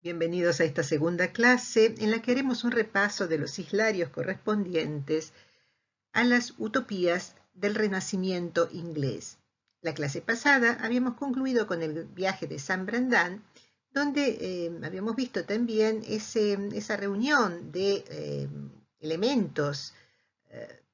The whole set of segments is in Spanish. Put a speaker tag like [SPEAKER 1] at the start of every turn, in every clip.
[SPEAKER 1] Bienvenidos a esta segunda clase en la que haremos un repaso de los islarios correspondientes a las utopías del Renacimiento inglés. La clase pasada habíamos concluido con el viaje de San Brendan, donde habíamos visto también esa reunión de elementos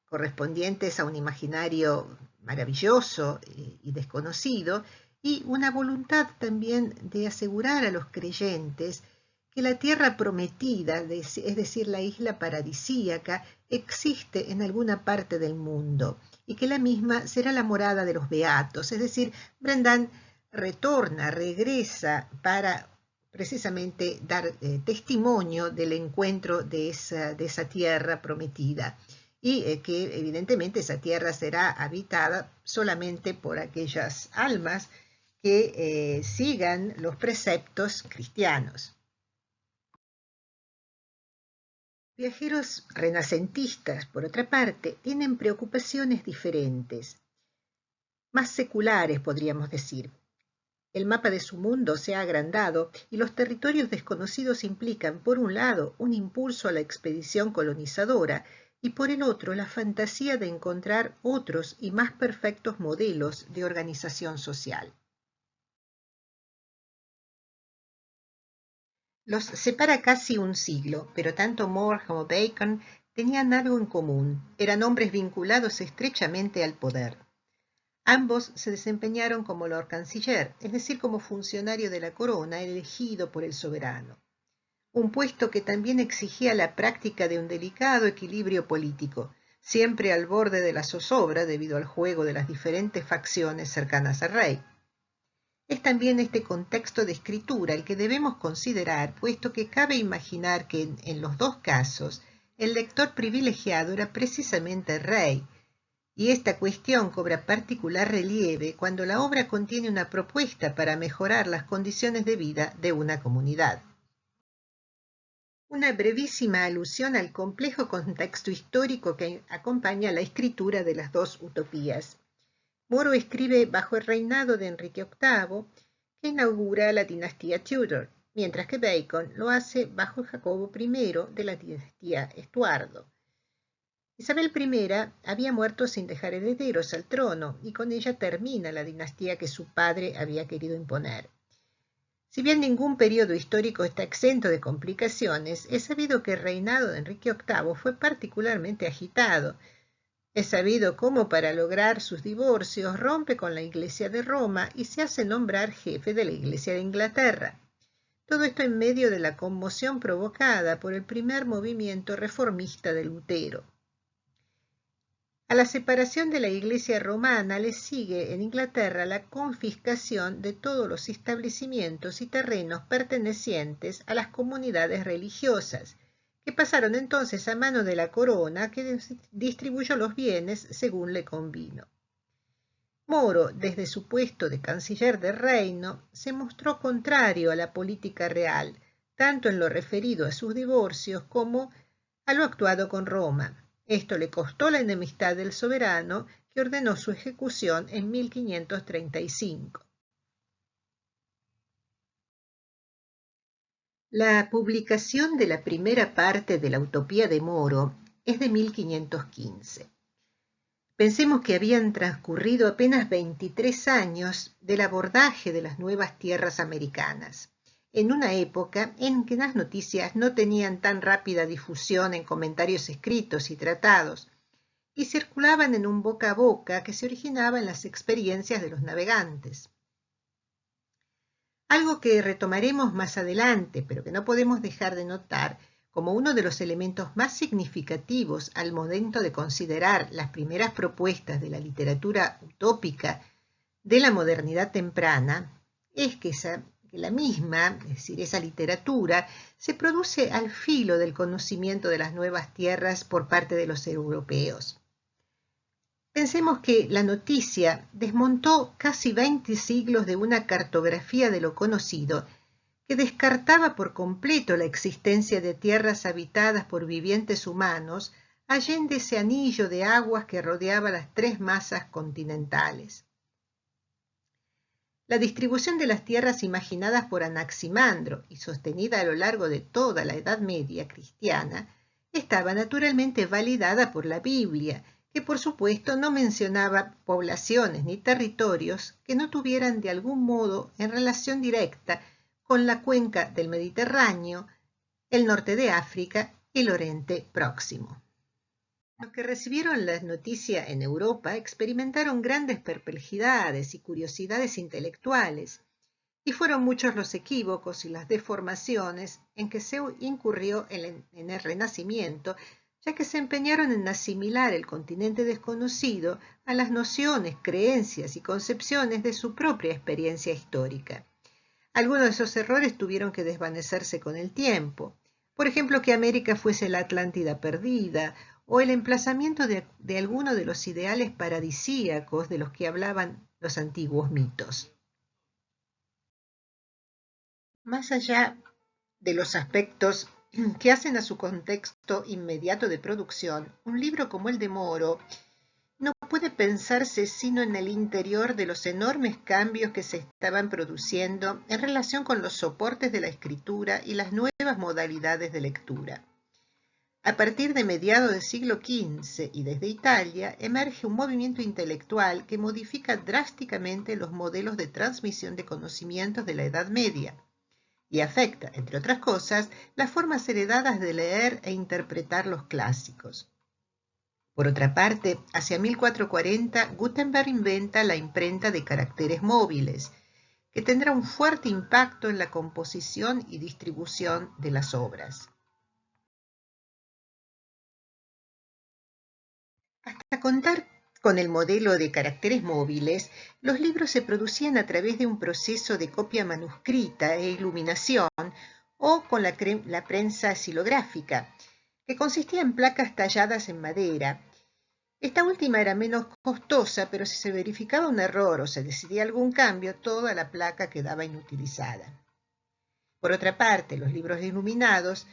[SPEAKER 1] correspondientes a un imaginario maravilloso y desconocido, y una voluntad también de asegurar a los creyentes que la tierra prometida, es decir, la isla paradisíaca, existe en alguna parte del mundo y que la misma será la morada de los beatos. Es decir, Brendan regresa para precisamente dar testimonio del encuentro de esa tierra prometida y que evidentemente esa tierra será habitada solamente por aquellas almas que sigan los preceptos cristianos. Viajeros renacentistas, por otra parte, tienen preocupaciones diferentes, más seculares podríamos decir. El mapa de su mundo se ha agrandado y los territorios desconocidos implican, por un lado, un impulso a la expedición colonizadora y por el otro, la fantasía de encontrar otros y más perfectos modelos de organización social. Los separa casi un siglo, pero tanto More como Bacon tenían algo en común. Eran hombres vinculados estrechamente al poder. Ambos se desempeñaron como Lord Canciller, es decir, como funcionario de la corona elegido por el soberano. Un puesto que también exigía la práctica de un delicado equilibrio político, siempre al borde de la zozobra debido al juego de las diferentes facciones cercanas al rey. Es también este contexto de escritura el que debemos considerar, puesto que cabe imaginar que en los dos casos el lector privilegiado era precisamente el rey, y esta cuestión cobra particular relieve cuando la obra contiene una propuesta para mejorar las condiciones de vida de una comunidad. Una brevísima alusión al complejo contexto histórico que acompaña la escritura de las dos utopías. Moro escribe bajo el reinado de Enrique VIII, que inaugura la dinastía Tudor, mientras que Bacon lo hace bajo Jacobo I de la dinastía Estuardo. Isabel I había muerto sin dejar herederos al trono y con ella termina la dinastía que su padre había querido imponer. Si bien ningún periodo histórico está exento de complicaciones, es sabido que el reinado de Enrique VIII fue particularmente agitado. Es sabido cómo para lograr sus divorcios rompe con la Iglesia de Roma y se hace nombrar jefe de la Iglesia de Inglaterra. Todo esto en medio de la conmoción provocada por el primer movimiento reformista de Lutero. A la separación de la Iglesia romana le sigue en Inglaterra la confiscación de todos los establecimientos y terrenos pertenecientes a las comunidades religiosas, que pasaron entonces a mano de la corona, que distribuyó los bienes según le convino. Moro, desde su puesto de canciller del reino, se mostró contrario a la política real, tanto en lo referido a sus divorcios como a lo actuado con Roma. Esto le costó la enemistad del soberano, que ordenó su ejecución en 1535. La publicación de la primera parte de la Utopía de Moro es de 1515. Pensemos que habían transcurrido apenas 23 años del abordaje de las nuevas tierras americanas, en una época en que las noticias no tenían tan rápida difusión en comentarios escritos y tratados, y circulaban en un boca a boca que se originaba en las experiencias de los navegantes. Algo que retomaremos más adelante, pero que no podemos dejar de notar como uno de los elementos más significativos al momento de considerar las primeras propuestas de la literatura utópica de la modernidad temprana, es que la misma, es decir, esa literatura, se produce al filo del conocimiento de las nuevas tierras por parte de los europeos. Pensemos que la noticia desmontó casi 20 siglos de una cartografía de lo conocido que descartaba por completo la existencia de tierras habitadas por vivientes humanos allende ese anillo de aguas que rodeaba las tres masas continentales. La distribución de las tierras imaginadas por Anaximandro y sostenida a lo largo de toda la Edad Media cristiana estaba naturalmente validada por la Biblia, que por supuesto no mencionaba poblaciones ni territorios que no tuvieran de algún modo en relación directa con la cuenca del Mediterráneo, el norte de África y el Oriente Próximo. Los que recibieron la noticia en Europa experimentaron grandes perplejidades y curiosidades intelectuales, y fueron muchos los equívocos y las deformaciones en que se incurrió en el Renacimiento, ya que se empeñaron en asimilar el continente desconocido a las nociones, creencias y concepciones de su propia experiencia histórica. Algunos de esos errores tuvieron que desvanecerse con el tiempo. Por ejemplo, que América fuese la Atlántida perdida, o el emplazamiento de alguno de los ideales paradisíacos de los que hablaban los antiguos mitos. Más allá de los aspectos que hacen a su contexto inmediato de producción, un libro como el de Moro no puede pensarse sino en el interior de los enormes cambios que se estaban produciendo en relación con los soportes de la escritura y las nuevas modalidades de lectura. A partir de mediados del siglo XV y desde Italia, emerge un movimiento intelectual que modifica drásticamente los modelos de transmisión de conocimientos de la Edad Media y afecta, entre otras cosas, las formas heredadas de leer e interpretar los clásicos. Por otra parte, hacia 1440, Gutenberg inventa la imprenta de caracteres móviles, que tendrá un fuerte impacto en la composición y distribución de las obras. Hasta contar con el modelo de caracteres móviles, los libros se producían a través de un proceso de copia manuscrita e iluminación o con la prensa xilográfica, que consistía en placas talladas en madera. Esta última era menos costosa, pero si se verificaba un error o se decidía algún cambio, toda la placa quedaba inutilizada. Por otra parte, los libros iluminados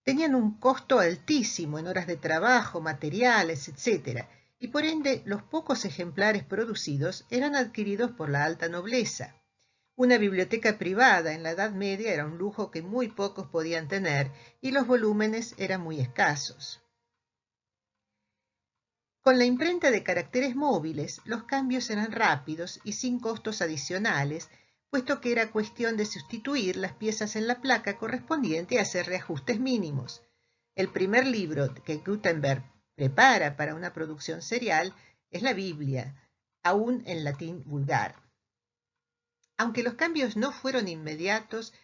[SPEAKER 1] tenían un costo altísimo en horas de trabajo, materiales, etc., y por ende los pocos ejemplares producidos eran adquiridos por la alta nobleza. Una biblioteca privada en la Edad Media era un lujo que muy pocos podían tener y los volúmenes eran muy escasos. Con la imprenta de caracteres móviles, los cambios eran rápidos y sin costos adicionales, puesto que era cuestión de sustituir las piezas en la placa correspondiente y hacer reajustes mínimos. El primer libro que Gutenberg prepara para una producción serial es la Biblia, aún en latín vulgar. Aunque los cambios no fueron inmediatos,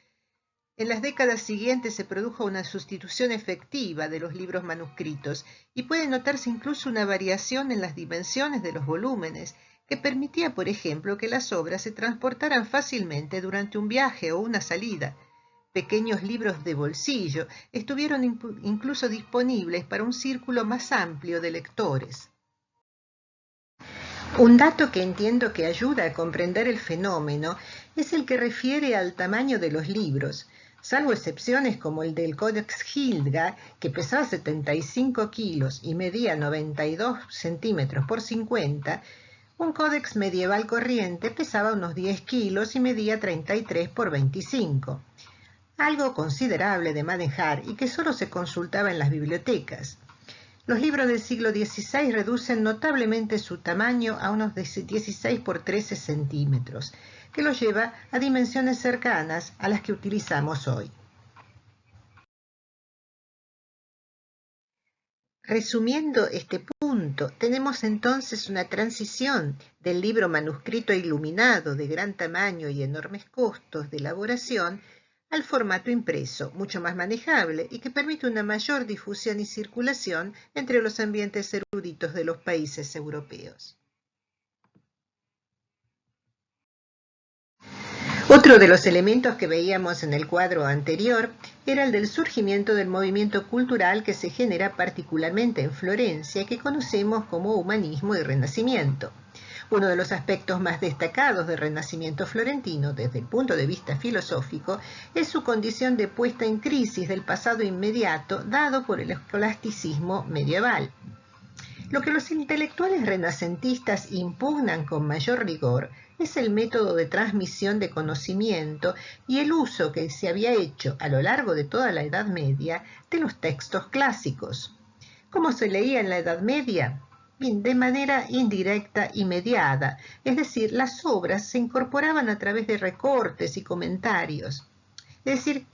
[SPEAKER 1] en las décadas siguientes se produjo una sustitución efectiva de los libros manuscritos y puede notarse incluso una variación en las dimensiones de los volúmenes, que permitía, por ejemplo, que las obras se transportaran fácilmente durante un viaje o una salida. Pequeños libros de bolsillo estuvieron incluso disponibles para un círculo más amplio de lectores. Un dato que entiendo que ayuda a comprender el fenómeno es el que refiere al tamaño de los libros. Salvo excepciones como el del Codex Hildgard, que pesaba 75 kilos y medía 92 centímetros por 50, un códex medieval corriente pesaba unos 10 kilos y medía 33 por 25, algo considerable de manejar y que solo se consultaba en las bibliotecas. Los libros del siglo XVI reducen notablemente su tamaño a unos 16 por 13 centímetros, que los lleva a dimensiones cercanas a las que utilizamos hoy. Resumiendo este punto, tenemos entonces una transición del libro manuscrito e iluminado de gran tamaño y enormes costos de elaboración al formato impreso, mucho más manejable y que permite una mayor difusión y circulación entre los ambientes eruditos de los países europeos. Otro de los elementos que veíamos en el cuadro anterior era el del surgimiento del movimiento cultural que se genera particularmente en Florencia, que conocemos como humanismo y renacimiento. Uno de los aspectos más destacados del Renacimiento florentino desde el punto de vista filosófico es su condición de puesta en crisis del pasado inmediato dado por el escolasticismo medieval. Lo que los intelectuales renacentistas impugnan con mayor rigor es el método de transmisión de conocimiento y el uso que se había hecho a lo largo de toda la Edad Media de los textos clásicos. ¿Cómo se leía en la Edad Media? Bien, de manera indirecta y mediada, es decir, las obras se incorporaban a través de recortes y comentarios. Es decir,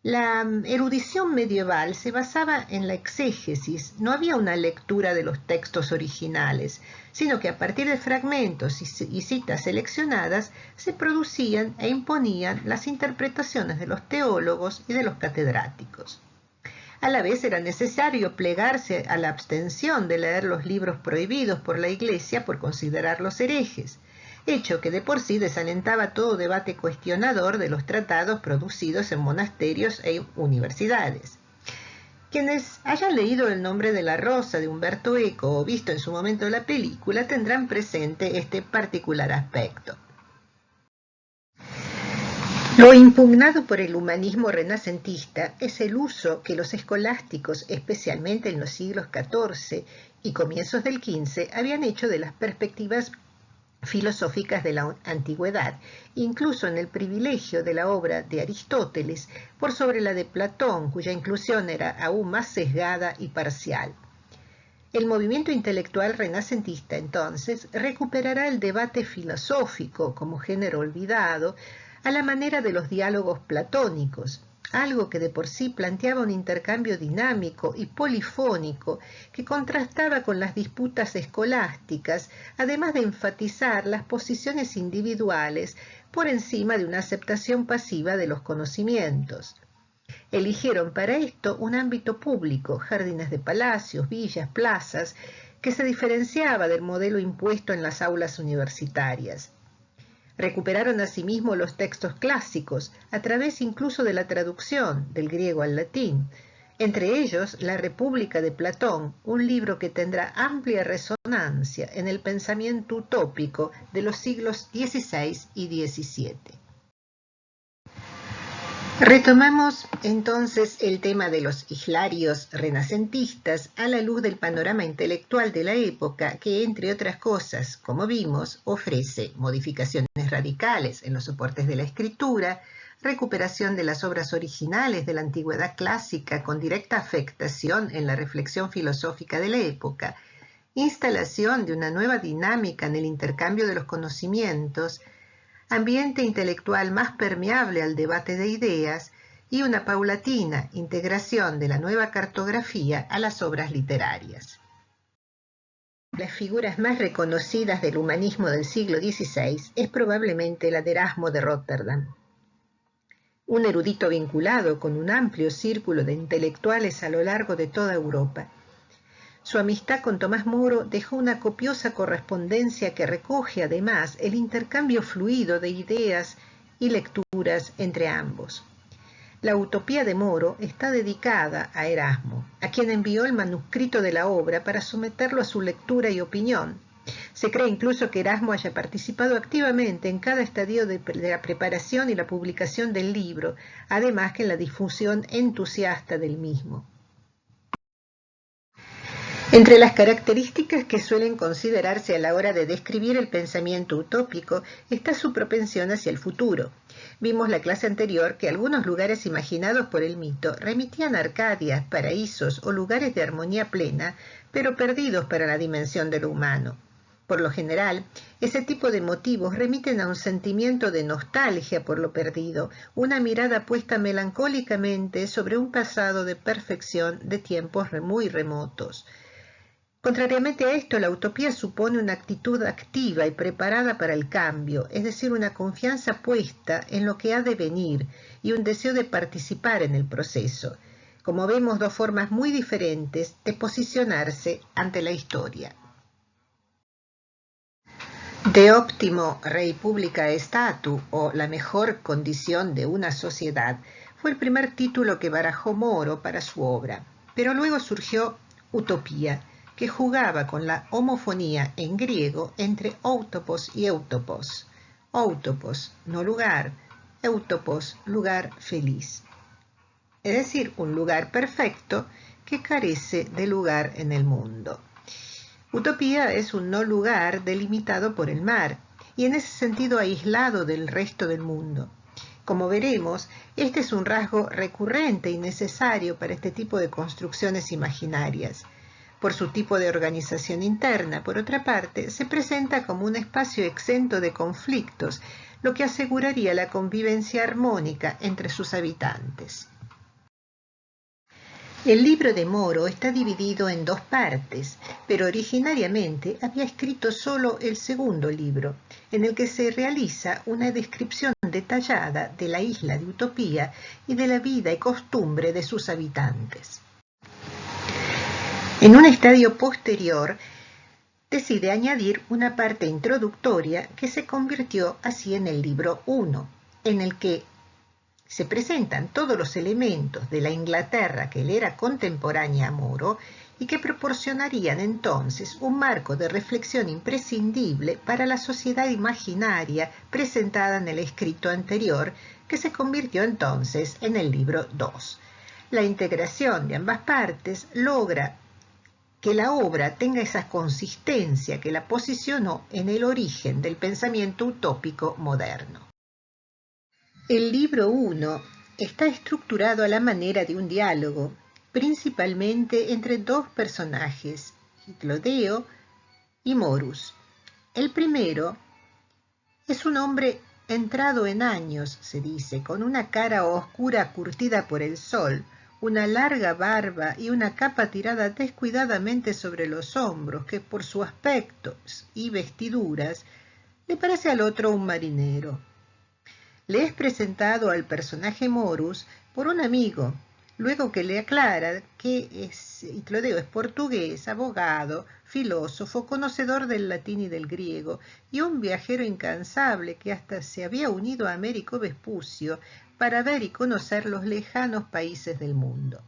[SPEAKER 1] la erudición medieval se basaba en la exégesis, no había una lectura de los textos originales, sino que a partir de fragmentos y citas seleccionadas se producían e imponían las interpretaciones de los teólogos y de los catedráticos. A la vez era necesario plegarse a la abstención de leer los libros prohibidos por la Iglesia por considerarlos herejes, hecho que de por sí desalentaba todo debate cuestionador de los tratados producidos en monasterios e universidades. Quienes hayan leído El nombre de la rosa de Umberto Eco o visto en su momento la película tendrán presente este particular aspecto. Lo impugnado por el humanismo renacentista es el uso que los escolásticos, especialmente en los siglos XIV y comienzos del XV, habían hecho de las perspectivas filosóficas de la antigüedad, incluso en el privilegio de la obra de Aristóteles por sobre la de Platón, cuya inclusión era aún más sesgada y parcial. El movimiento intelectual renacentista, entonces, recuperará el debate filosófico como género olvidado, a la manera de los diálogos platónicos, algo que de por sí planteaba un intercambio dinámico y polifónico que contrastaba con las disputas escolásticas, además de enfatizar las posiciones individuales por encima de una aceptación pasiva de los conocimientos. Eligieron para esto un ámbito público, jardines de palacios, villas, plazas, que se diferenciaba del modelo impuesto en las aulas universitarias. Recuperaron asimismo los textos clásicos, a través incluso de la traducción del griego al latín, entre ellos La República de Platón, un libro que tendrá amplia resonancia en el pensamiento utópico de los siglos XVI y XVII. Retomamos entonces el tema de los higlarios renacentistas a la luz del panorama intelectual de la época que, entre otras cosas, como vimos, ofrece modificaciones radicales en los soportes de la escritura, recuperación de las obras originales de la antigüedad clásica con directa afectación en la reflexión filosófica de la época, instalación de una nueva dinámica en el intercambio de los conocimientos, ambiente intelectual más permeable al debate de ideas y una paulatina integración de la nueva cartografía a las obras literarias. Las figuras más reconocidas del humanismo del siglo XVI es probablemente la de Erasmo de Róterdam, un erudito vinculado con un amplio círculo de intelectuales a lo largo de toda Europa. Su amistad con Tomás Moro dejó una copiosa correspondencia que recoge además el intercambio fluido de ideas y lecturas entre ambos. La Utopía de Moro está dedicada a Erasmo, a quien envió el manuscrito de la obra para someterlo a su lectura y opinión. Se cree incluso que Erasmo haya participado activamente en cada estadio de la preparación y la publicación del libro, además que en la difusión entusiasta del mismo. Entre las características que suelen considerarse a la hora de describir el pensamiento utópico está su propensión hacia el futuro. Vimos la clase anterior que algunos lugares imaginados por el mito remitían a Arcadias, paraísos o lugares de armonía plena, pero perdidos para la dimensión de lo humano. Por lo general, ese tipo de motivos remiten a un sentimiento de nostalgia por lo perdido, una mirada puesta melancólicamente sobre un pasado de perfección de tiempos muy remotos. Contrariamente a esto, la utopía supone una actitud activa y preparada para el cambio, es decir, una confianza puesta en lo que ha de venir y un deseo de participar en el proceso. Como vemos, dos formas muy diferentes de posicionarse ante la historia. De óptimo rei publica statu, o la mejor condición de una sociedad, fue el primer título que barajó Moro para su obra, pero luego surgió Utopía, que jugaba con la homofonía en griego entre outopos y eutopos. Outopos, no lugar, eutopos, lugar feliz. Es decir, un lugar perfecto que carece de lugar en el mundo. Utopía es un no lugar delimitado por el mar y en ese sentido aislado del resto del mundo. Como veremos, este es un rasgo recurrente y necesario para este tipo de construcciones imaginarias. Por su tipo de organización interna, por otra parte, se presenta como un espacio exento de conflictos, lo que aseguraría la convivencia armónica entre sus habitantes. El libro de Moro está dividido en dos partes, pero originariamente había escrito solo el segundo libro, en el que se realiza una descripción detallada de la isla de Utopía y de la vida y costumbre de sus habitantes. En un estadio posterior, decide añadir una parte introductoria que se convirtió así en el libro 1, en el que se presentan todos los elementos de la Inglaterra que le era contemporánea a Moro y que proporcionarían entonces un marco de reflexión imprescindible para la sociedad imaginaria presentada en el escrito anterior, que se convirtió entonces en el libro 2. La integración de ambas partes logra que la obra tenga esa consistencia que la posicionó en el origen del pensamiento utópico moderno. El libro 1 está estructurado a la manera de un diálogo, principalmente entre dos personajes, Clodeo y Morus. El primero es un hombre entrado en años, se dice, con una cara oscura curtida por el sol, una larga barba y una capa tirada descuidadamente sobre los hombros, que por su aspecto y vestiduras le parece al otro un marinero. Le es presentado al personaje Morus por un amigo, luego que le aclara que Clodeo es portugués, abogado, filósofo, conocedor del latín y del griego, y un viajero incansable que hasta se había unido a Américo Vespucio para ver y conocer los lejanos países del mundo.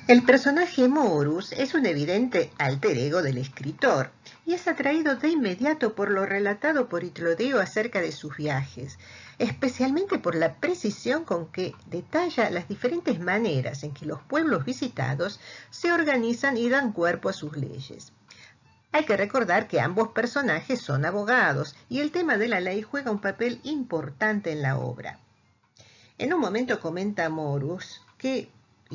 [SPEAKER 1] El personaje Morus es un evidente alter ego del escritor y es atraído de inmediato por lo relatado por Clodeo acerca de sus viajes, especialmente por la precisión con que detalla las diferentes maneras en que los pueblos visitados se organizan y dan cuerpo a sus leyes. Hay que recordar que ambos personajes son abogados y el tema de la ley juega un papel importante en la obra. En un momento comenta Morus que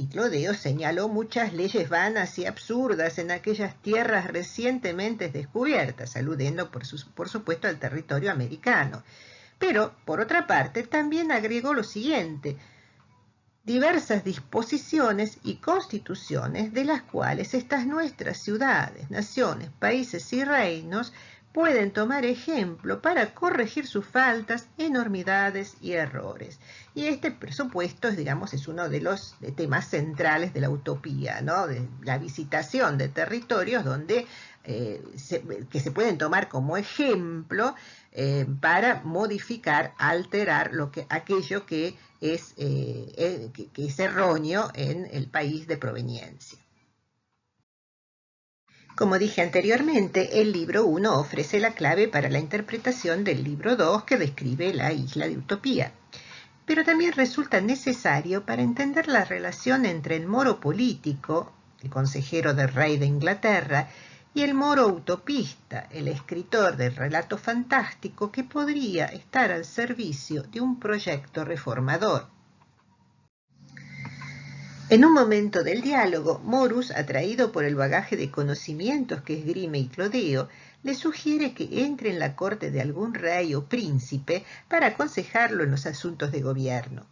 [SPEAKER 1] Clodeo señaló muchas leyes vanas y absurdas en aquellas tierras recientemente descubiertas, aludiendo por supuesto al territorio americano. Pero, por otra parte, también agregó lo siguiente: diversas disposiciones y constituciones de las cuales estas nuestras ciudades, naciones, países y reinos pueden tomar ejemplo para corregir sus faltas, enormidades y errores. Y este, por supuesto, es uno de los temas centrales de la utopía, ¿no? De la visitación de territorios donde que se pueden tomar como ejemplo para modificar, alterar aquello que es erróneo en el país de proveniencia. Como dije anteriormente, el libro 1 ofrece la clave para la interpretación del libro 2 que describe la isla de Utopía. Pero también resulta necesario para entender la relación entre el Moro político, el consejero del rey de Inglaterra, y el Moro utopista, el escritor del relato fantástico que podría estar al servicio de un proyecto reformador. En un momento del diálogo, Morus, atraído por el bagaje de conocimientos que esgrime Clodeo, le sugiere que entre en la corte de algún rey o príncipe para aconsejarlo en los asuntos de gobierno.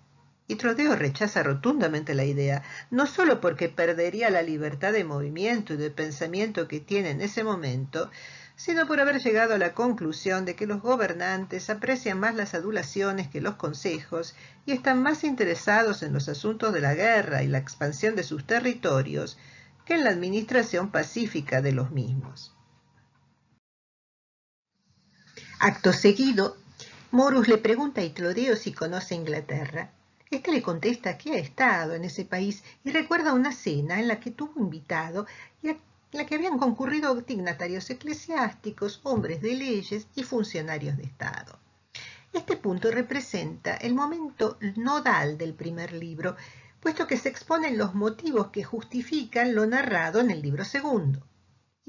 [SPEAKER 1] Clodeo rechaza rotundamente la idea, no solo porque perdería la libertad de movimiento y de pensamiento que tiene en ese momento, sino por haber llegado a la conclusión de que los gobernantes aprecian más las adulaciones que los consejos y están más interesados en los asuntos de la guerra y la expansión de sus territorios que en la administración pacífica de los mismos. Acto seguido, Morus le pregunta a Clodeo si conoce Inglaterra. Este le contesta que ha estado en ese país y recuerda una cena en la que tuvo invitado y en la que habían concurrido dignatarios eclesiásticos, hombres de leyes y funcionarios de Estado. Este punto representa el momento nodal del primer libro, puesto que se exponen los motivos que justifican lo narrado en el libro segundo.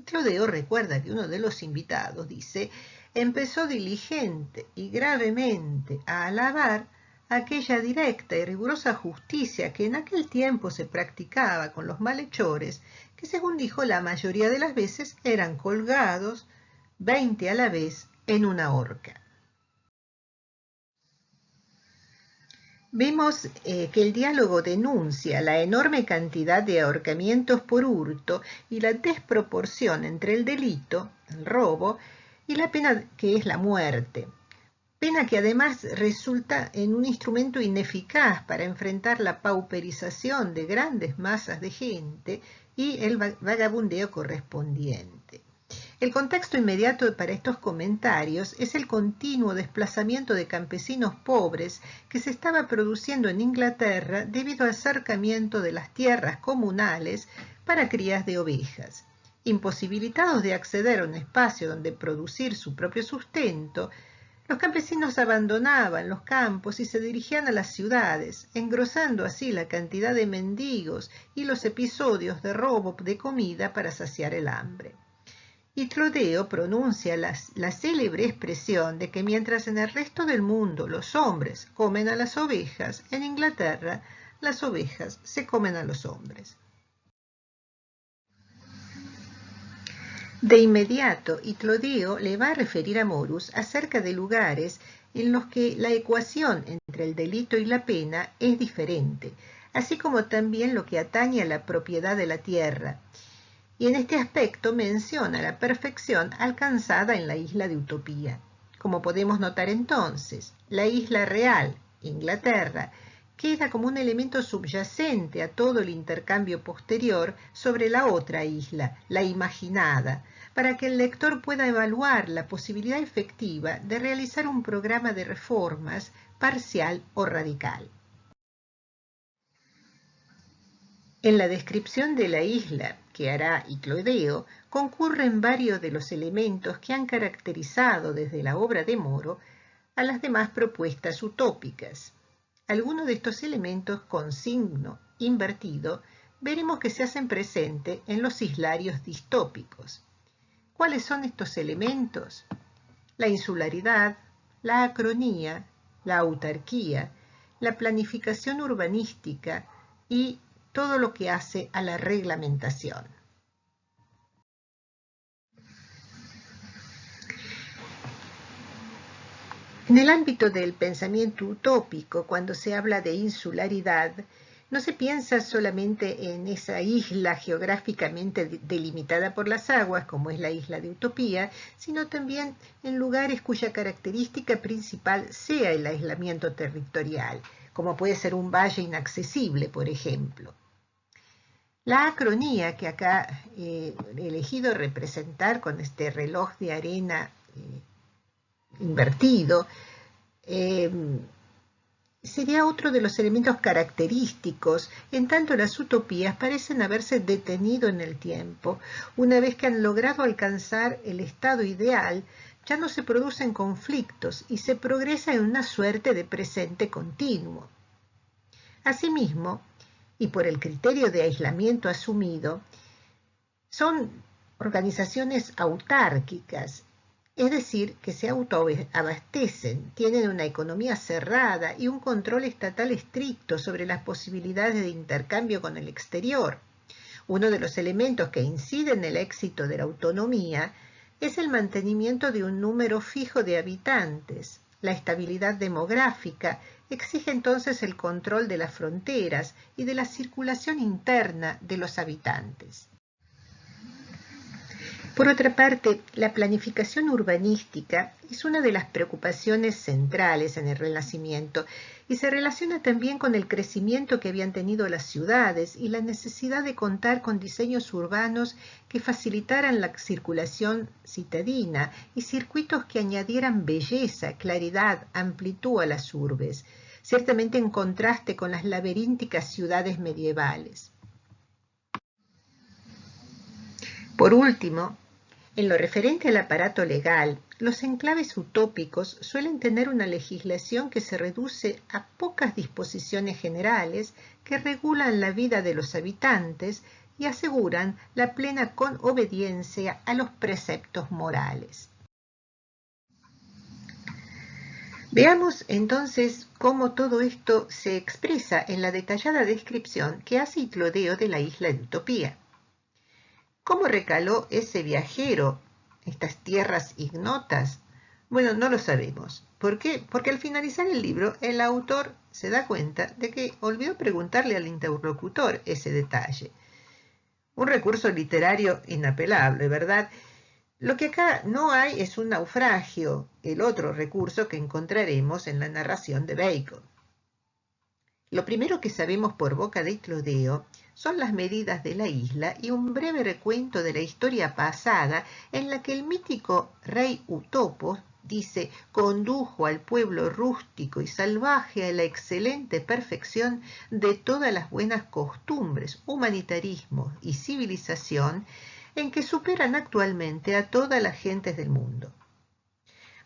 [SPEAKER 1] Y Clodeo recuerda que uno de los invitados dice: empezó diligente y gravemente a alabar aquella directa y rigurosa justicia que en aquel tiempo se practicaba con los malhechores, que según dijo la mayoría de las veces eran colgados 20 a la vez en una horca. Vemos que el diálogo denuncia la enorme cantidad de ahorcamientos por hurto y la desproporción entre el delito, el robo, y la pena que es la muerte. Pena que además resulta en un instrumento ineficaz para enfrentar la pauperización de grandes masas de gente y el vagabundeo correspondiente. El contexto inmediato para estos comentarios es el continuo desplazamiento de campesinos pobres que se estaba produciendo en Inglaterra debido al cercamiento de las tierras comunales para crías de ovejas. Imposibilitados de acceder a un espacio donde producir su propio sustento, los campesinos abandonaban los campos y se dirigían a las ciudades, engrosando así la cantidad de mendigos y los episodios de robo de comida para saciar el hambre. Y Clodeo pronuncia la célebre expresión de que mientras en el resto del mundo los hombres comen a las ovejas, en Inglaterra las ovejas se comen a los hombres. De inmediato, y Clodeo le va a referir a Morus acerca de lugares en los que la ecuación entre el delito y la pena es diferente, así como también lo que atañe a la propiedad de la tierra. Y en este aspecto menciona la perfección alcanzada en la isla de Utopía. Como podemos notar entonces, la isla real, Inglaterra, queda como un elemento subyacente a todo el intercambio posterior sobre la otra isla, la imaginada, para que el lector pueda evaluar la posibilidad efectiva de realizar un programa de reformas parcial o radical. En la descripción de la isla que hará Clodeo concurren varios de los elementos que han caracterizado desde la obra de Moro a las demás propuestas utópicas. Algunos de estos elementos con signo invertido veremos que se hacen presente en los islarios distópicos. ¿Cuáles son estos elementos? La insularidad, la acronía, la autarquía, la planificación urbanística y todo lo que hace a la reglamentación. En el ámbito del pensamiento utópico, cuando se habla de insularidad, no se piensa solamente en esa isla geográficamente delimitada por las aguas, como es la isla de Utopía, sino también en lugares cuya característica principal sea el aislamiento territorial, como puede ser un valle inaccesible, por ejemplo. La acronía que acá he elegido representar con este reloj de arena invertido, sería otro de los elementos característicos, en tanto las utopías parecen haberse detenido en el tiempo. Una vez que han logrado alcanzar el estado ideal, ya no se producen conflictos y se progresa en una suerte de presente continuo. Asimismo, y por el criterio de aislamiento asumido, son organizaciones autárquicas, es decir, que se autoabastecen, tienen una economía cerrada y un control estatal estricto sobre las posibilidades de intercambio con el exterior. Uno de los elementos que incide en el éxito de la autonomía es el mantenimiento de un número fijo de habitantes. La estabilidad demográfica exige entonces el control de las fronteras y de la circulación interna de los habitantes. Por otra parte, la planificación urbanística es una de las preocupaciones centrales en el Renacimiento y se relaciona también con el crecimiento que habían tenido las ciudades y la necesidad de contar con diseños urbanos que facilitaran la circulación citadina y circuitos que añadieran belleza, claridad, amplitud a las urbes, ciertamente en contraste con las laberínticas ciudades medievales. Por último, en lo referente al aparato legal, los enclaves utópicos suelen tener una legislación que se reduce a pocas disposiciones generales que regulan la vida de los habitantes y aseguran la plena obediencia a los preceptos morales. Veamos entonces cómo todo esto se expresa en la detallada descripción que hace Clodeo de la isla de Utopía. ¿Cómo recaló ese viajero estas tierras ignotas? Bueno, no lo sabemos. ¿Por qué? Porque al finalizar el libro, el autor se da cuenta de que olvidó preguntarle al interlocutor ese detalle. Un recurso literario inapelable, ¿verdad? Lo que acá no hay es un naufragio, el otro recurso que encontraremos en la narración de Bacon. Lo primero que sabemos por boca de Clodeo son las medidas de la isla y un breve recuento de la historia pasada en la que el mítico rey Utopo, dice, condujo al pueblo rústico y salvaje a la excelente perfección de todas las buenas costumbres, humanitarismo y civilización en que superan actualmente a todas las gentes del mundo.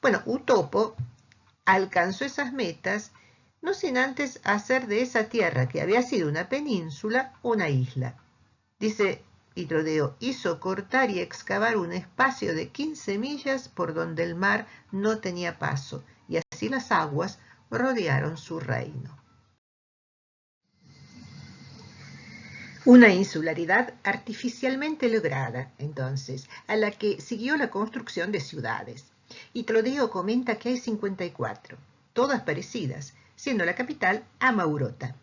[SPEAKER 1] Bueno, Utopo alcanzó esas metas no sin antes hacer de esa tierra que había sido una península una isla. Dice Clodeo, hizo cortar y excavar un espacio de 15 millas por donde el mar no tenía paso, y así las aguas rodearon su reino. Una insularidad artificialmente lograda, entonces, a la que siguió la construcción de ciudades. Y Clodeo comenta que hay 54, todas parecidas, siendo la capital Amaurota.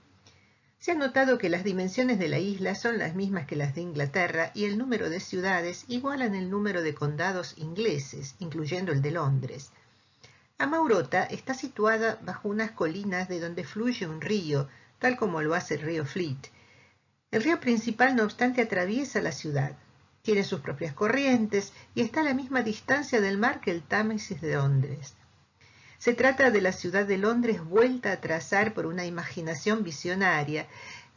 [SPEAKER 1] Se ha notado que las dimensiones de la isla son las mismas que las de Inglaterra y el número de ciudades igualan el número de condados ingleses, incluyendo el de Londres. Amaurota está situada bajo unas colinas de donde fluye un río, tal como lo hace el río Fleet. El río principal, no obstante, atraviesa la ciudad. Tiene sus propias corrientes y está a la misma distancia del mar que el Támesis de Londres. Se trata de la ciudad de Londres vuelta a trazar por una imaginación visionaria,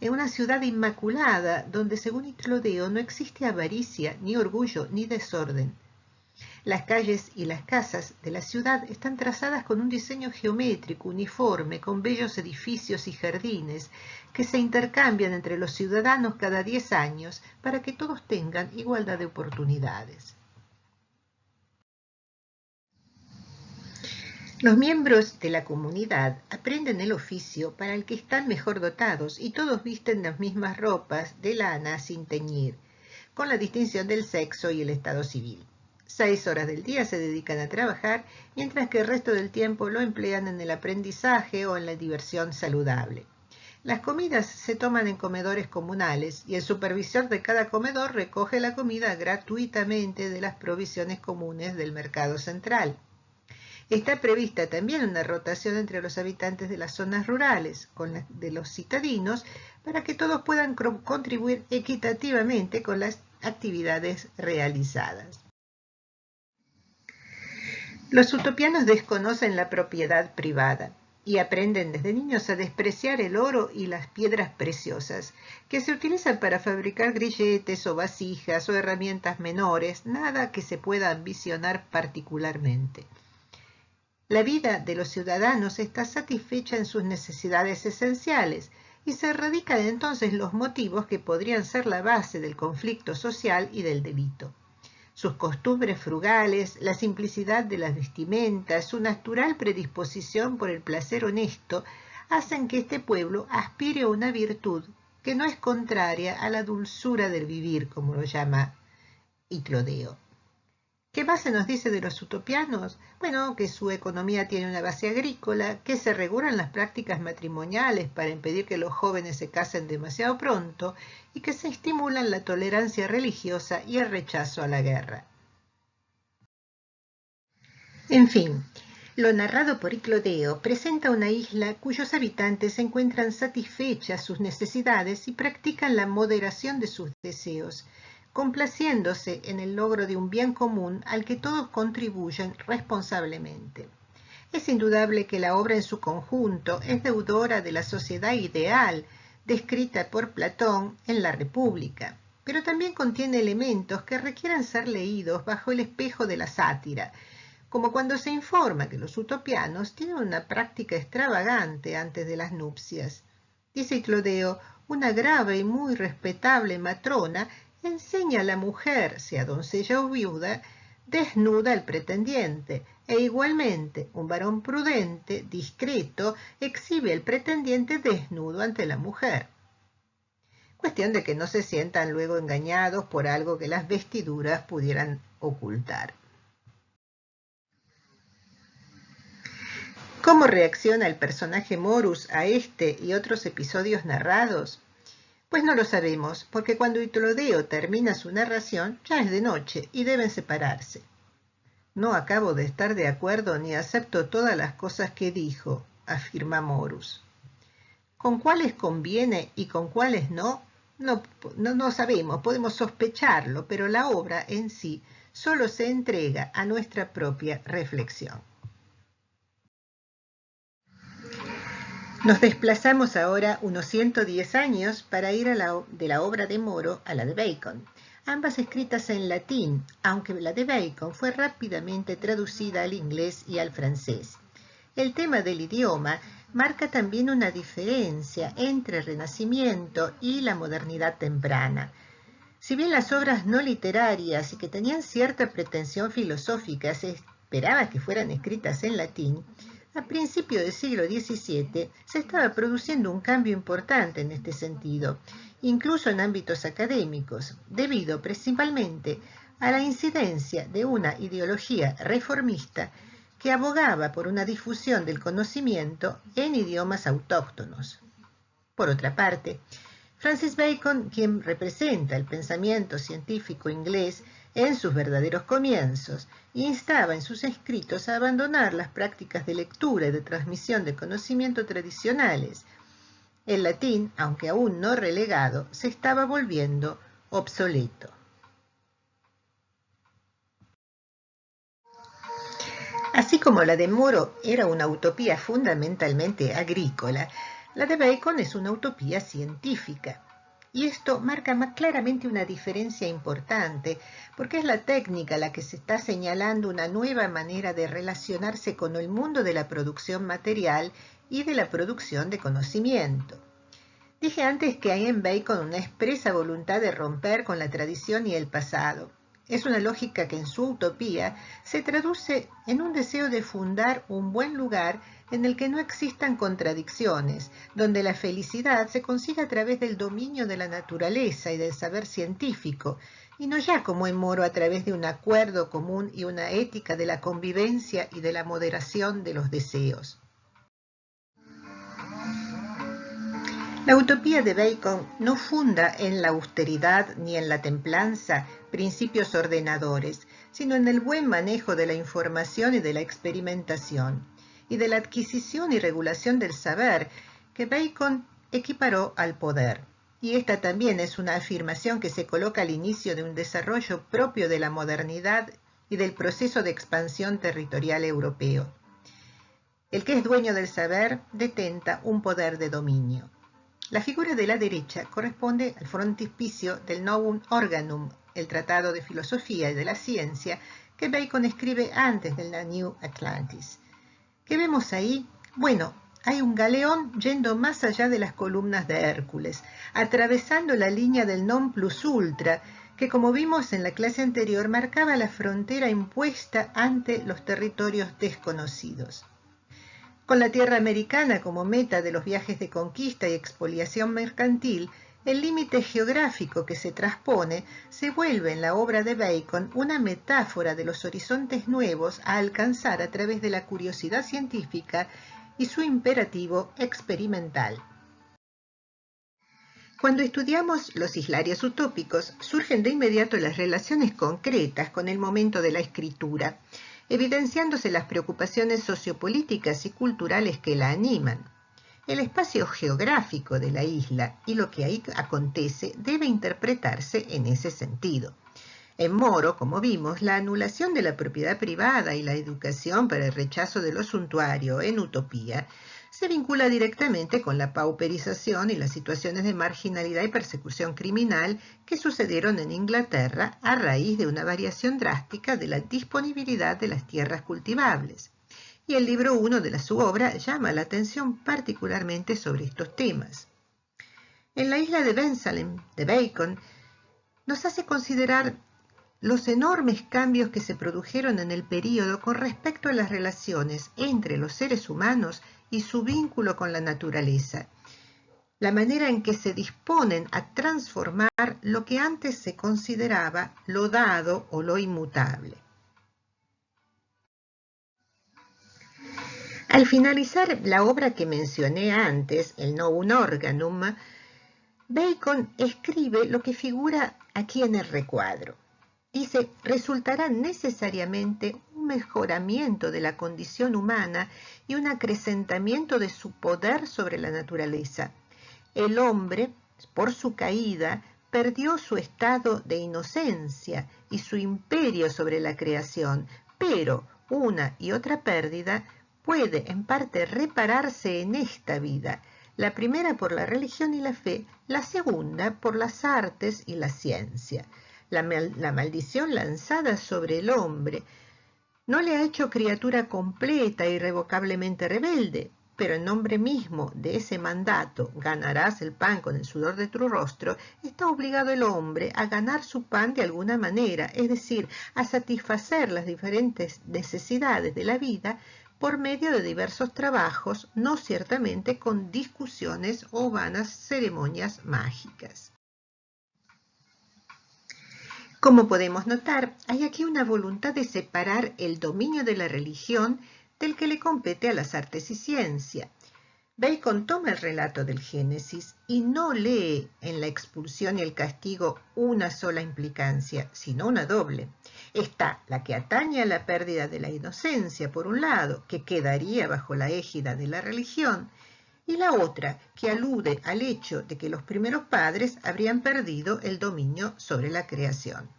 [SPEAKER 1] en una ciudad inmaculada donde, según Clodeo, no existe avaricia, ni orgullo, ni desorden. Las calles y las casas de la ciudad están trazadas con un diseño geométrico uniforme, con bellos edificios y jardines que se intercambian entre los ciudadanos cada 10 años para que todos tengan igualdad de oportunidades. Los miembros de la comunidad aprenden el oficio para el que están mejor dotados y todos visten las mismas ropas de lana sin teñir, con la distinción del sexo y el estado civil. 6 horas del día se dedican a trabajar, mientras que el resto del tiempo lo emplean en el aprendizaje o en la diversión saludable. Las comidas se toman en comedores comunales y el supervisor de cada comedor recoge la comida gratuitamente de las provisiones comunes del mercado central. Está prevista también una rotación entre los habitantes de las zonas rurales con la de los citadinos para que todos puedan contribuir equitativamente con las actividades realizadas. Los utopianos desconocen la propiedad privada y aprenden desde niños a despreciar el oro y las piedras preciosas, que se utilizan para fabricar grilletes o vasijas o herramientas menores, nada que se pueda ambicionar particularmente. La vida de los ciudadanos está satisfecha en sus necesidades esenciales y se radican entonces los motivos que podrían ser la base del conflicto social y del delito. Sus costumbres frugales, la simplicidad de las vestimentas, su natural predisposición por el placer honesto, hacen que este pueblo aspire a una virtud que no es contraria a la dulzura del vivir, como lo llama Clodeo. ¿Qué más se nos dice de los utopianos? Bueno, que su economía tiene una base agrícola, que se regulan las prácticas matrimoniales para impedir que los jóvenes se casen demasiado pronto y que se estimulan la tolerancia religiosa y el rechazo a la guerra. En fin, lo narrado por Clodeo presenta una isla cuyos habitantes se encuentran satisfechas sus necesidades y practican la moderación de sus deseos, complaciéndose en el logro de un bien común al que todos contribuyen responsablemente. Es indudable que la obra en su conjunto es deudora de la sociedad ideal descrita por Platón en la República, pero también contiene elementos que requieran ser leídos bajo el espejo de la sátira, como cuando se informa que los utopianos tienen una práctica extravagante antes de las nupcias. Dice Clodeo, una grave y muy respetable matrona enseña a la mujer, sea doncella o viuda, desnuda al pretendiente, e igualmente un varón prudente, discreto, exhibe al pretendiente desnudo ante la mujer. Cuestión de que no se sientan luego engañados por algo que las vestiduras pudieran ocultar. ¿Cómo reacciona el personaje Morus a este y otros episodios narrados? Pues no lo sabemos, porque cuando Itlodeo termina su narración ya es de noche y deben separarse. No acabo de estar de acuerdo ni acepto todas las cosas que dijo, afirma Morus. ¿Con cuáles conviene y con cuáles no? No sabemos, podemos sospecharlo, pero la obra en sí solo se entrega a nuestra propia reflexión. Nos desplazamos ahora unos 110 años para ir de la obra de Moro a la de Bacon, ambas escritas en latín, aunque la de Bacon fue rápidamente traducida al inglés y al francés. El tema del idioma marca también una diferencia entre el Renacimiento y la modernidad temprana. Si bien las obras no literarias y que tenían cierta pretensión filosófica se esperaba que fueran escritas en latín, a principios del siglo XVII se estaba produciendo un cambio importante en este sentido, incluso en ámbitos académicos, debido principalmente a la incidencia de una ideología reformista que abogaba por una difusión del conocimiento en idiomas autóctonos. Por otra parte, Francis Bacon, quien representa el pensamiento científico inglés en sus verdaderos comienzos, instaba en sus escritos a abandonar las prácticas de lectura y de transmisión de conocimiento tradicionales. El latín, aunque aún no relegado, se estaba volviendo obsoleto. Así como la de Moro era una utopía fundamentalmente agrícola, la de Bacon es una utopía científica. Y esto marca más claramente una diferencia importante, porque es la técnica la que se está señalando una nueva manera de relacionarse con el mundo de la producción material y de la producción de conocimiento. Dije antes que hay en Bacon una expresa voluntad de romper con la tradición y el pasado. Es una lógica que en su utopía se traduce en un deseo de fundar un buen lugar en el que no existan contradicciones, donde la felicidad se consiga a través del dominio de la naturaleza y del saber científico, y no ya como en Moro a través de un acuerdo común y una ética de la convivencia y de la moderación de los deseos. La utopía de Bacon no funda en la austeridad ni en la templanza principios ordenadores, sino en el buen manejo de la información y de la experimentación, y de la adquisición y regulación del saber que Bacon equiparó al poder. Y esta también es una afirmación que se coloca al inicio de un desarrollo propio de la modernidad y del proceso de expansión territorial europeo. El que es dueño del saber detenta un poder de dominio. La figura de la derecha corresponde al frontispicio del Novum Organum, el Tratado de Filosofía y de la Ciencia que Bacon escribe antes de la New Atlantis. ¿Qué vemos ahí? Bueno, hay un galeón yendo más allá de las columnas de Hércules, atravesando la línea del non plus ultra, que como vimos en la clase anterior marcaba la frontera impuesta ante los territorios desconocidos. Con la tierra americana como meta de los viajes de conquista y expoliación mercantil, el límite geográfico que se transpone se vuelve en la obra de Bacon una metáfora de los horizontes nuevos a alcanzar a través de la curiosidad científica y su imperativo experimental. Cuando estudiamos los islarios utópicos, surgen de inmediato las relaciones concretas con el momento de la escritura, evidenciándose las preocupaciones sociopolíticas y culturales que la animan. El espacio geográfico de la isla y lo que ahí acontece debe interpretarse en ese sentido. En Moro, como vimos, la anulación de la propiedad privada y la educación para el rechazo de lo suntuario en Utopía se vincula directamente con la pauperización y las situaciones de marginalidad y persecución criminal que sucedieron en Inglaterra a raíz de una variación drástica de la disponibilidad de las tierras cultivables. Y el libro 1 de su obra llama la atención particularmente sobre estos temas. En la isla de Bensalem, de Bacon, nos hace considerar los enormes cambios que se produjeron en el período con respecto a las relaciones entre los seres humanos y su vínculo con la naturaleza, la manera en que se disponen a transformar lo que antes se consideraba lo dado o lo inmutable. Al finalizar la obra que mencioné antes, el Novum Organum, Bacon escribe lo que figura aquí en el recuadro. Dice, resultará necesariamente un mejoramiento de la condición humana y un acrecentamiento de su poder sobre la naturaleza. El hombre, por su caída, perdió su estado de inocencia y su imperio sobre la creación, pero una y otra pérdida puede en parte repararse en esta vida, la primera por la religión y la fe, la segunda por las artes y la ciencia. La maldición lanzada sobre el hombre no le ha hecho criatura completa e irrevocablemente rebelde, pero en nombre mismo de ese mandato, ganarás el pan con el sudor de tu rostro, está obligado el hombre a ganar su pan de alguna manera, es decir, a satisfacer las diferentes necesidades de la vida por medio de diversos trabajos, no ciertamente con discusiones o vanas ceremonias mágicas. Como podemos notar, hay aquí una voluntad de separar el dominio de la religión del que le compete a las artes y ciencia. Bacon toma el relato del Génesis y no lee en la expulsión y el castigo una sola implicancia, sino una doble. Está la que atañe a la pérdida de la inocencia, por un lado, que quedaría bajo la égida de la religión, y la otra, que alude al hecho de que los primeros padres habrían perdido el dominio sobre la creación.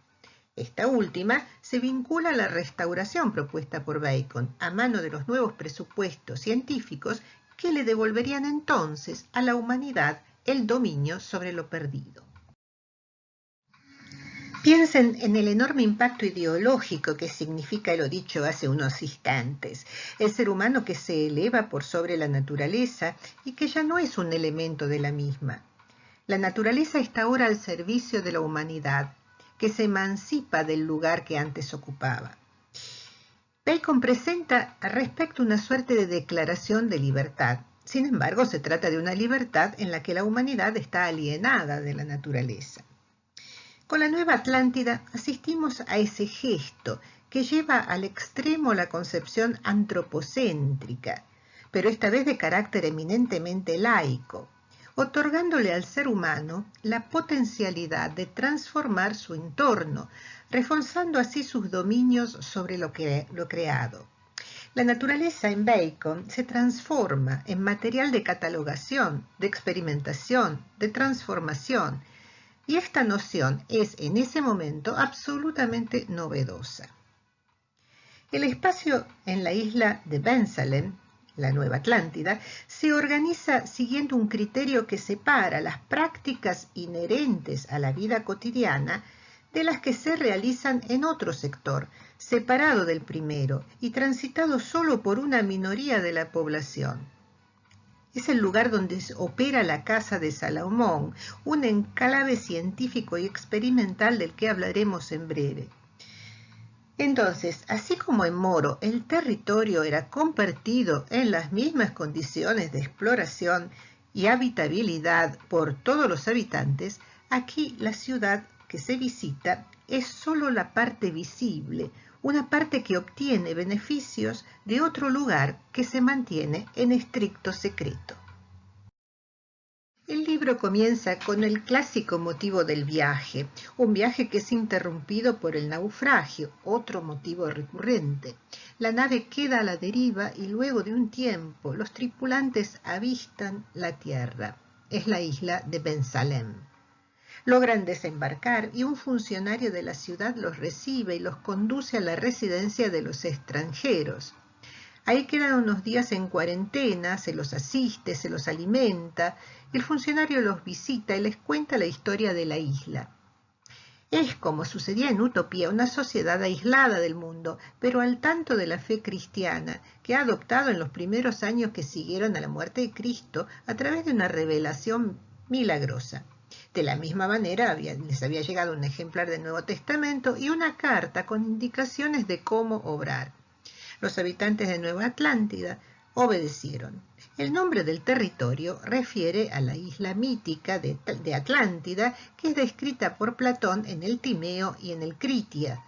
[SPEAKER 1] Esta última se vincula a la restauración propuesta por Bacon a mano de los nuevos presupuestos científicos que le devolverían entonces a la humanidad el dominio sobre lo perdido. Piensen en el enorme impacto ideológico que significa lo dicho hace unos instantes, el ser humano que se eleva por sobre la naturaleza y que ya no es un elemento de la misma. La naturaleza está ahora al servicio de la humanidad, que se emancipa del lugar que antes ocupaba. Bacon presenta al respecto una suerte de declaración de libertad. Sin embargo, se trata de una libertad en la que la humanidad está alienada de la naturaleza. Con la Nueva Atlántida asistimos a ese gesto que lleva al extremo la concepción antropocéntrica, pero esta vez de carácter eminentemente laico, otorgándole al ser humano la potencialidad de transformar su entorno, reforzando así sus dominios sobre lo creado. La naturaleza en Bacon se transforma en material de catalogación, de experimentación, de transformación, y esta noción es en ese momento absolutamente novedosa. El espacio en la isla de Bensalem, la Nueva Atlántida, se organiza siguiendo un criterio que separa las prácticas inherentes a la vida cotidiana de las que se realizan en otro sector, separado del primero y transitado solo por una minoría de la población. Es el lugar donde opera la Casa de Salomón, un enclave científico y experimental del que hablaremos en breve. Entonces, así como en Moro el territorio era compartido en las mismas condiciones de exploración y habitabilidad por todos los habitantes, aquí la ciudad que se visita es solo la parte visible, una parte que obtiene beneficios de otro lugar que se mantiene en estricto secreto. El libro comienza con el clásico motivo del viaje, un viaje que es interrumpido por el naufragio, otro motivo recurrente. La nave queda a la deriva y luego de un tiempo los tripulantes avistan la tierra. Es la isla de Bensalem. Logran desembarcar y un funcionario de la ciudad los recibe y los conduce a la residencia de los extranjeros. Ahí quedan unos días en cuarentena, se los asiste, se los alimenta, el funcionario los visita y les cuenta la historia de la isla. Es, como sucedía en Utopía, una sociedad aislada del mundo, pero al tanto de la fe cristiana, que ha adoptado en los primeros años que siguieron a la muerte de Cristo a través de una revelación milagrosa. De la misma manera les había llegado un ejemplar del Nuevo Testamento y una carta con indicaciones de cómo obrar. Los habitantes de Nueva Atlántida obedecieron. El nombre del territorio refiere a la isla mítica de Atlántida, que es descrita por Platón en el Timeo y en el Critia,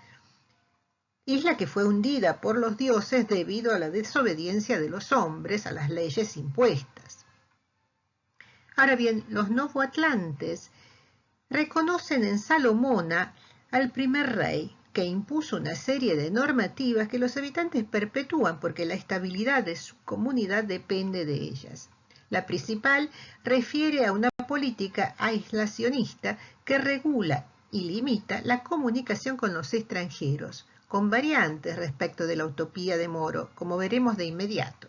[SPEAKER 1] isla que fue hundida por los dioses debido a la desobediencia de los hombres a las leyes impuestas. Ahora bien, los novoatlantes reconocen en Salomona al primer rey, que impuso una serie de normativas que los habitantes perpetúan porque la estabilidad de su comunidad depende de ellas. La principal refiere a una política aislacionista que regula y limita la comunicación con los extranjeros, con variantes respecto de la utopía de Moro, como veremos de inmediato.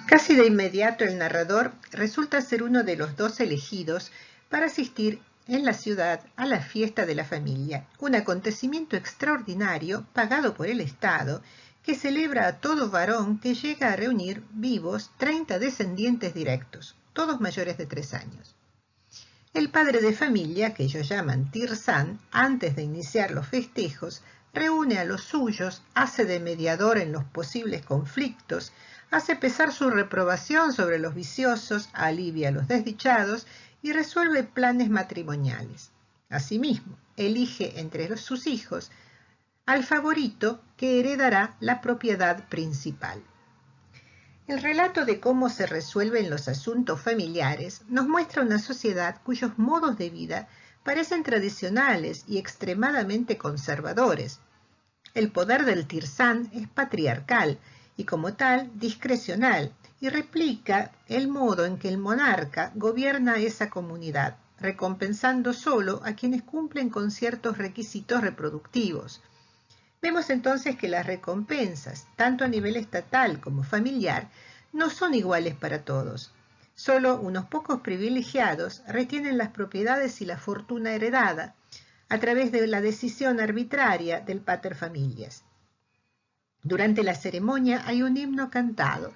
[SPEAKER 1] Casi de inmediato el narrador resulta ser uno de los dos elegidos para asistir en la ciudad a la fiesta de la familia, un acontecimiento extraordinario pagado por el Estado que celebra a todo varón que llega a reunir vivos 30 descendientes directos, todos mayores de 3 años. El padre de familia, que ellos llaman Tirzán, antes de iniciar los festejos, reúne a los suyos, hace de mediador en los posibles conflictos, hace pesar su reprobación sobre los viciosos, alivia a los desdichados y resuelve planes matrimoniales. Asimismo, elige entre sus hijos al favorito que heredará la propiedad principal. El relato de cómo se resuelven los asuntos familiares nos muestra una sociedad cuyos modos de vida parecen tradicionales y extremadamente conservadores. El poder del Tirzán es patriarcal y como tal discrecional y replica el modo en que el monarca gobierna esa comunidad, recompensando solo a quienes cumplen con ciertos requisitos reproductivos. Vemos entonces que las recompensas, tanto a nivel estatal como familiar, no son iguales para todos. Solo unos pocos privilegiados retienen las propiedades y la fortuna heredada a través de la decisión arbitraria del pater familias. Durante la ceremonia hay un himno cantado,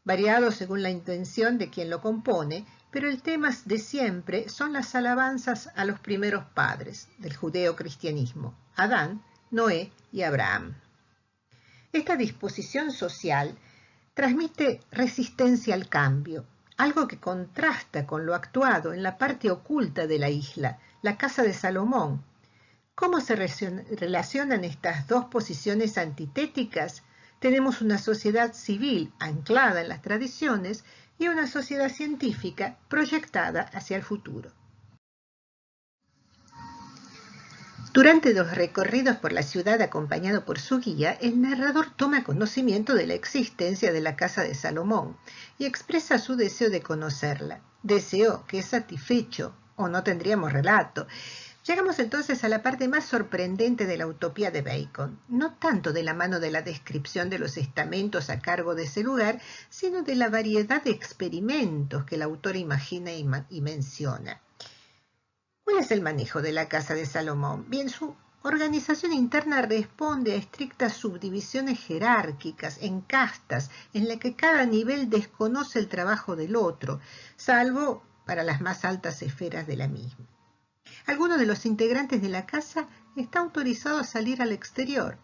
[SPEAKER 1] variado según la intención de quien lo compone, pero el tema de siempre son las alabanzas a los primeros padres del judeocristianismo, Adán, Noé y Abraham. Esta disposición social transmite resistencia al cambio, algo que contrasta con lo actuado en la parte oculta de la isla, la casa de Salomón. ¿Cómo se relacionan estas dos posiciones antitéticas? Tenemos una sociedad civil anclada en las tradiciones y una sociedad científica proyectada hacia el futuro. Durante los recorridos por la ciudad acompañado por su guía, el narrador toma conocimiento de la existencia de la casa de Salomón y expresa su deseo de conocerla. Deseo que es satisfecho, o no tendríamos relato. Llegamos entonces a la parte más sorprendente de la utopía de Bacon, no tanto de la mano de la descripción de los estamentos a cargo de ese lugar, sino de la variedad de experimentos que el autor imagina y menciona. ¿Cuál es el manejo de la casa de Salomón? Bien, su organización interna responde a estrictas subdivisiones jerárquicas, en castas, en la que cada nivel desconoce el trabajo del otro, salvo para las más altas esferas de la misma. Alguno de los integrantes de la casa está autorizado a salir al exterior.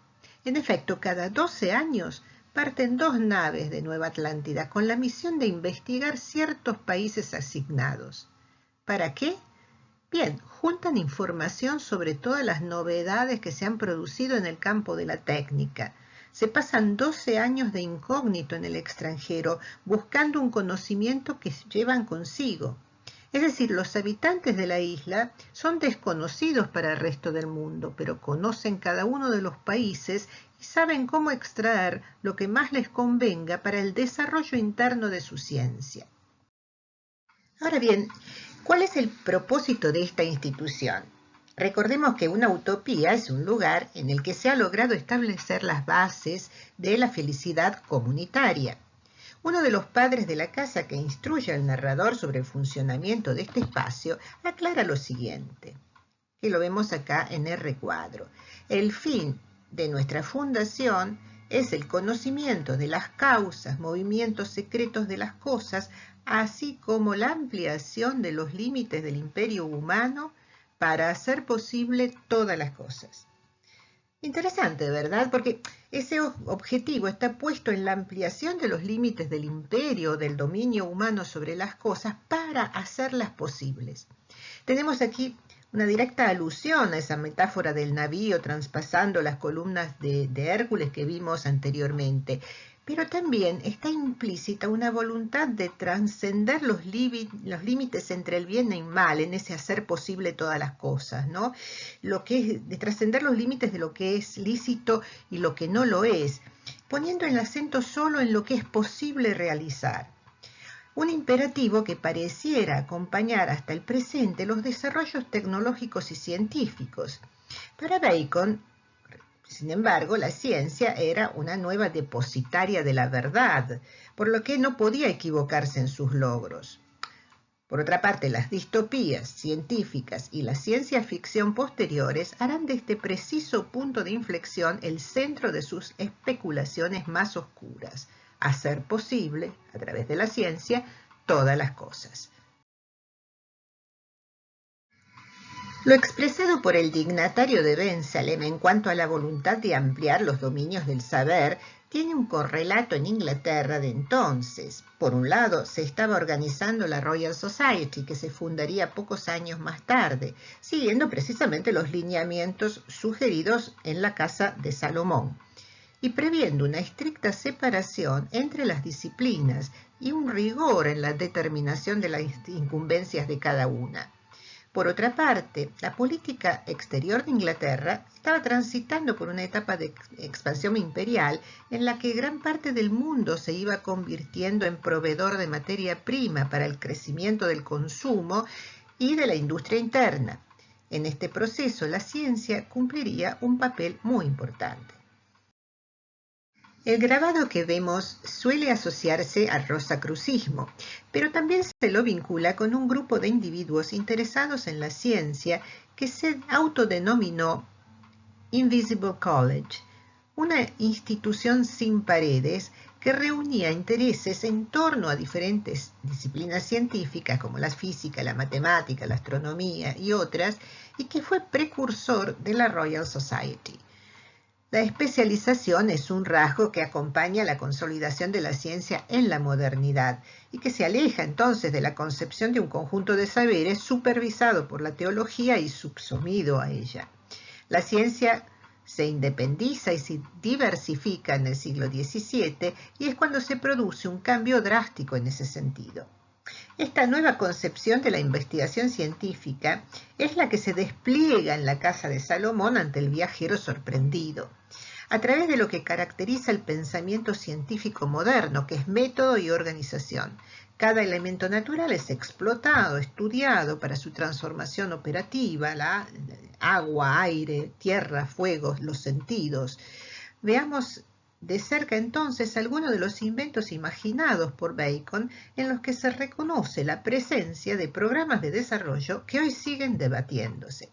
[SPEAKER 1] En efecto, cada 12 años parten 2 naves de Nueva Atlántida con la misión de investigar ciertos países asignados. ¿Para qué? Bien, juntan información sobre todas las novedades que se han producido en el campo de la técnica. Se pasan 12 años de incógnito en el extranjero, buscando un conocimiento que llevan consigo. Es decir, los habitantes de la isla son desconocidos para el resto del mundo, pero conocen cada uno de los países y saben cómo extraer lo que más les convenga para el desarrollo interno de su ciencia. Ahora bien, ¿cuál es el propósito de esta institución? Recordemos que una utopía es un lugar en el que se ha logrado establecer las bases de la felicidad comunitaria. Uno de los padres de la casa que instruye al narrador sobre el funcionamiento de este espacio aclara lo siguiente, que lo vemos acá en el recuadro. El fin de nuestra fundación es el conocimiento de las causas, movimientos secretos de las cosas, así como la ampliación de los límites del imperio humano para hacer posible todas las cosas. Interesante, ¿verdad? Porque ese objetivo está puesto en la ampliación de los límites del imperio, del dominio humano sobre las cosas para hacerlas posibles. Tenemos aquí una directa alusión a esa metáfora del navío traspasando las columnas de Hércules que vimos anteriormente. Pero también está implícita una voluntad de trascender los límites entre el bien y el mal, en ese hacer posible todas las cosas, ¿no? De trascender los límites de lo que es lícito y lo que no lo es, poniendo el acento solo en lo que es posible realizar. Un imperativo que pareciera acompañar hasta el presente los desarrollos tecnológicos y científicos. Para Bacon, sin embargo, la ciencia era una nueva depositaria de la verdad, por lo que no podía equivocarse en sus logros. Por otra parte, las distopías científicas y la ciencia ficción posteriores harán de este preciso punto de inflexión el centro de sus especulaciones más oscuras, hacer posible, a través de la ciencia, todas las cosas. Lo expresado por el dignatario de Bensalem en cuanto a la voluntad de ampliar los dominios del saber tiene un correlato en Inglaterra de entonces. Por un lado, se estaba organizando la Royal Society, que se fundaría pocos años más tarde, siguiendo precisamente los lineamientos sugeridos en la Casa de Salomón, y previendo una estricta separación entre las disciplinas y un rigor en la determinación de las incumbencias de cada una. Por otra parte, la política exterior de Inglaterra estaba transitando por una etapa de expansión imperial en la que gran parte del mundo se iba convirtiendo en proveedor de materia prima para el crecimiento del consumo y de la industria interna. En este proceso, la ciencia cumpliría un papel muy importante. El grabado que vemos suele asociarse al rosacrucismo, pero también se lo vincula con un grupo de individuos interesados en la ciencia que se autodenominó Invisible College, una institución sin paredes que reunía intereses en torno a diferentes disciplinas científicas como la física, la matemática, la astronomía y otras, y que fue precursor de la Royal Society. La especialización es un rasgo que acompaña la consolidación de la ciencia en la modernidad y que se aleja entonces de la concepción de un conjunto de saberes supervisado por la teología y subsumido a ella. La ciencia se independiza y se diversifica en el siglo XVII y es cuando se produce un cambio drástico en ese sentido. Esta nueva concepción de la investigación científica es la que se despliega en la Casa de Salomón ante el viajero sorprendido, a través de lo que caracteriza el pensamiento científico moderno, que es método y organización. Cada elemento natural es explotado, estudiado para su transformación operativa, agua, aire, tierra, fuego, los sentidos. Veamos de cerca entonces algunos de los inventos imaginados por Bacon en los que se reconoce la presencia de programas de desarrollo que hoy siguen debatiéndose.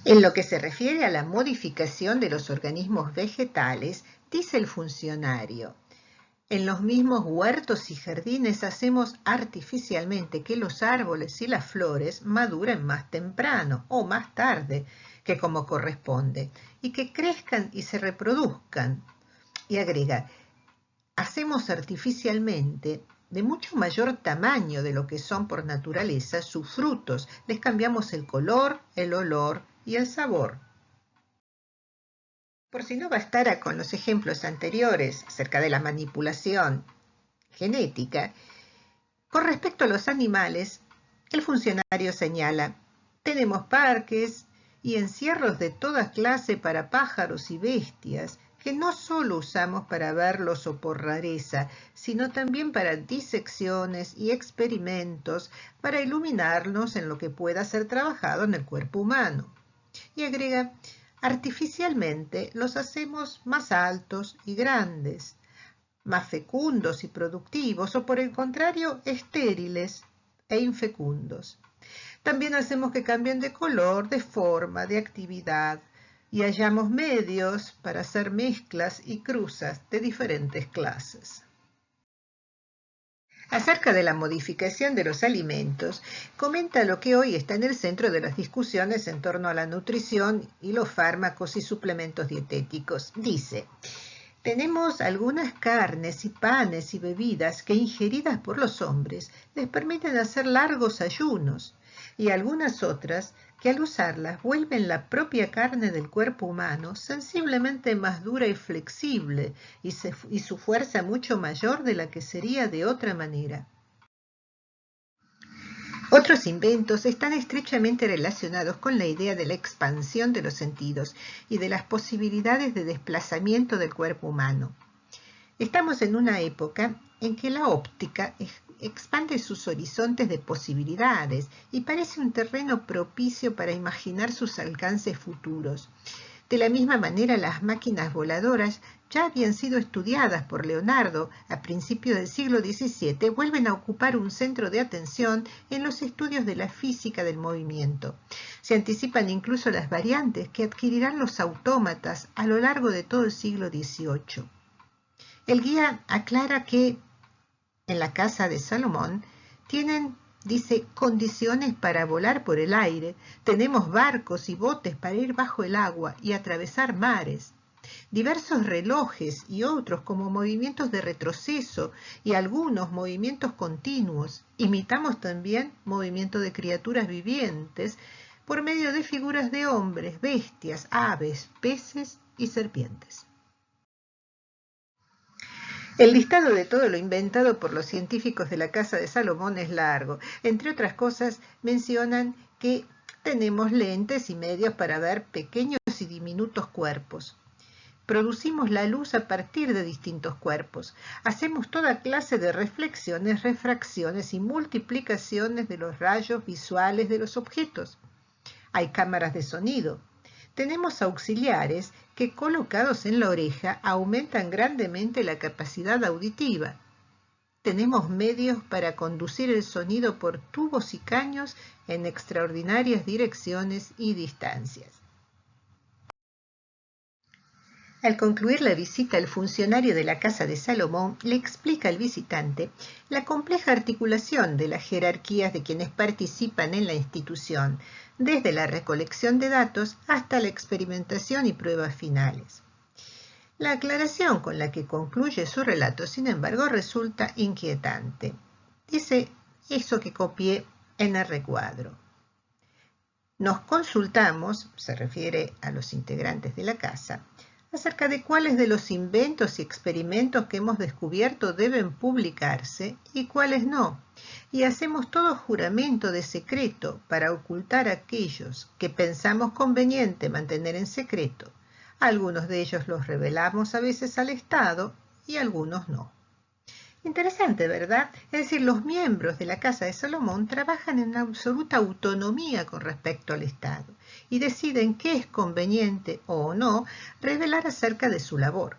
[SPEAKER 1] En lo que se refiere a la modificación de los organismos vegetales, dice el funcionario: en los mismos huertos y jardines hacemos artificialmente que los árboles y las flores maduren más temprano o más tarde que como corresponde, y que crezcan y se reproduzcan. Y agrega, hacemos artificialmente de mucho mayor tamaño de lo que son por naturaleza sus frutos, les cambiamos el color, el olor y el sabor. Por si no bastara con los ejemplos anteriores acerca de la manipulación genética, con respecto a los animales, el funcionario señala, tenemos parques y encierros de toda clase para pájaros y bestias que no solo usamos para verlos o por rareza, sino también para disecciones y experimentos para iluminarnos en lo que pueda ser trabajado en el cuerpo humano. Y agrega, artificialmente los hacemos más altos y grandes, más fecundos y productivos, o por el contrario, estériles e infecundos. También hacemos que cambien de color, de forma, de actividad, y hallamos medios para hacer mezclas y cruzas de diferentes clases. Acerca de la modificación de los alimentos, comenta lo que hoy está en el centro de las discusiones en torno a la nutrición y los fármacos y suplementos dietéticos. Dice: tenemos algunas carnes y panes y bebidas que, ingeridas por los hombres, les permiten hacer largos ayunos, y algunas otras que al usarlas vuelven la propia carne del cuerpo humano sensiblemente más dura y flexible, y su fuerza mucho mayor de la que sería de otra manera. Otros inventos están estrechamente relacionados con la idea de la expansión de los sentidos y de las posibilidades de desplazamiento del cuerpo humano. Estamos en una época en que la óptica expande sus horizontes de posibilidades y parece un terreno propicio para imaginar sus alcances futuros. De la misma manera, las máquinas voladoras ya habían sido estudiadas por Leonardo a principios del siglo XVII, vuelven a ocupar un centro de atención en los estudios de la física del movimiento. Se anticipan incluso las variantes que adquirirán los autómatas a lo largo de todo el siglo XVIII. El guía aclara que en la casa de Salomón tienen, dice, condiciones para volar por el aire, tenemos barcos y botes para ir bajo el agua y atravesar mares, diversos relojes y otros como movimientos de retroceso y algunos movimientos continuos. Imitamos también movimiento de criaturas vivientes por medio de figuras de hombres, bestias, aves, peces y serpientes. El listado de todo lo inventado por los científicos de la Casa de Salomón es largo. Entre otras cosas, mencionan que tenemos lentes y medios para ver pequeños y diminutos cuerpos. Producimos la luz a partir de distintos cuerpos. Hacemos toda clase de reflexiones, refracciones y multiplicaciones de los rayos visuales de los objetos. Hay cámaras de sonido. Tenemos auxiliares que, colocados en la oreja, aumentan grandemente la capacidad auditiva. Tenemos medios para conducir el sonido por tubos y caños en extraordinarias direcciones y distancias. Al concluir la visita, el funcionario de la Casa de Salomón le explica al visitante la compleja articulación de las jerarquías de quienes participan en la institución, desde la recolección de datos hasta la experimentación y pruebas finales. La aclaración con la que concluye su relato, sin embargo, resulta inquietante. Dice eso que copié en el recuadro. Nos consultamos, se refiere a los integrantes de la casa, acerca de cuáles de los inventos y experimentos que hemos descubierto deben publicarse y cuáles no, y hacemos todo juramento de secreto para ocultar aquellos que pensamos conveniente mantener en secreto. Algunos de ellos los revelamos a veces al Estado y algunos no. Interesante, ¿verdad? Es decir, los miembros de la Casa de Salomón trabajan en absoluta autonomía con respecto al Estado y deciden qué es conveniente o no revelar acerca de su labor.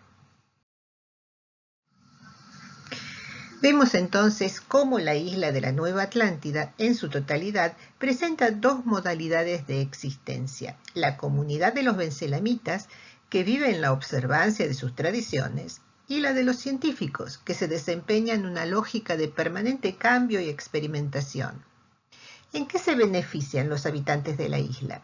[SPEAKER 1] Vemos entonces cómo la isla de la Nueva Atlántida, en su totalidad, presenta dos modalidades de existencia: la comunidad de los benselamitas, que vive en la observancia de sus tradiciones, y la de los científicos, que se desempeña en una lógica de permanente cambio y experimentación. ¿En qué se benefician los habitantes de la isla?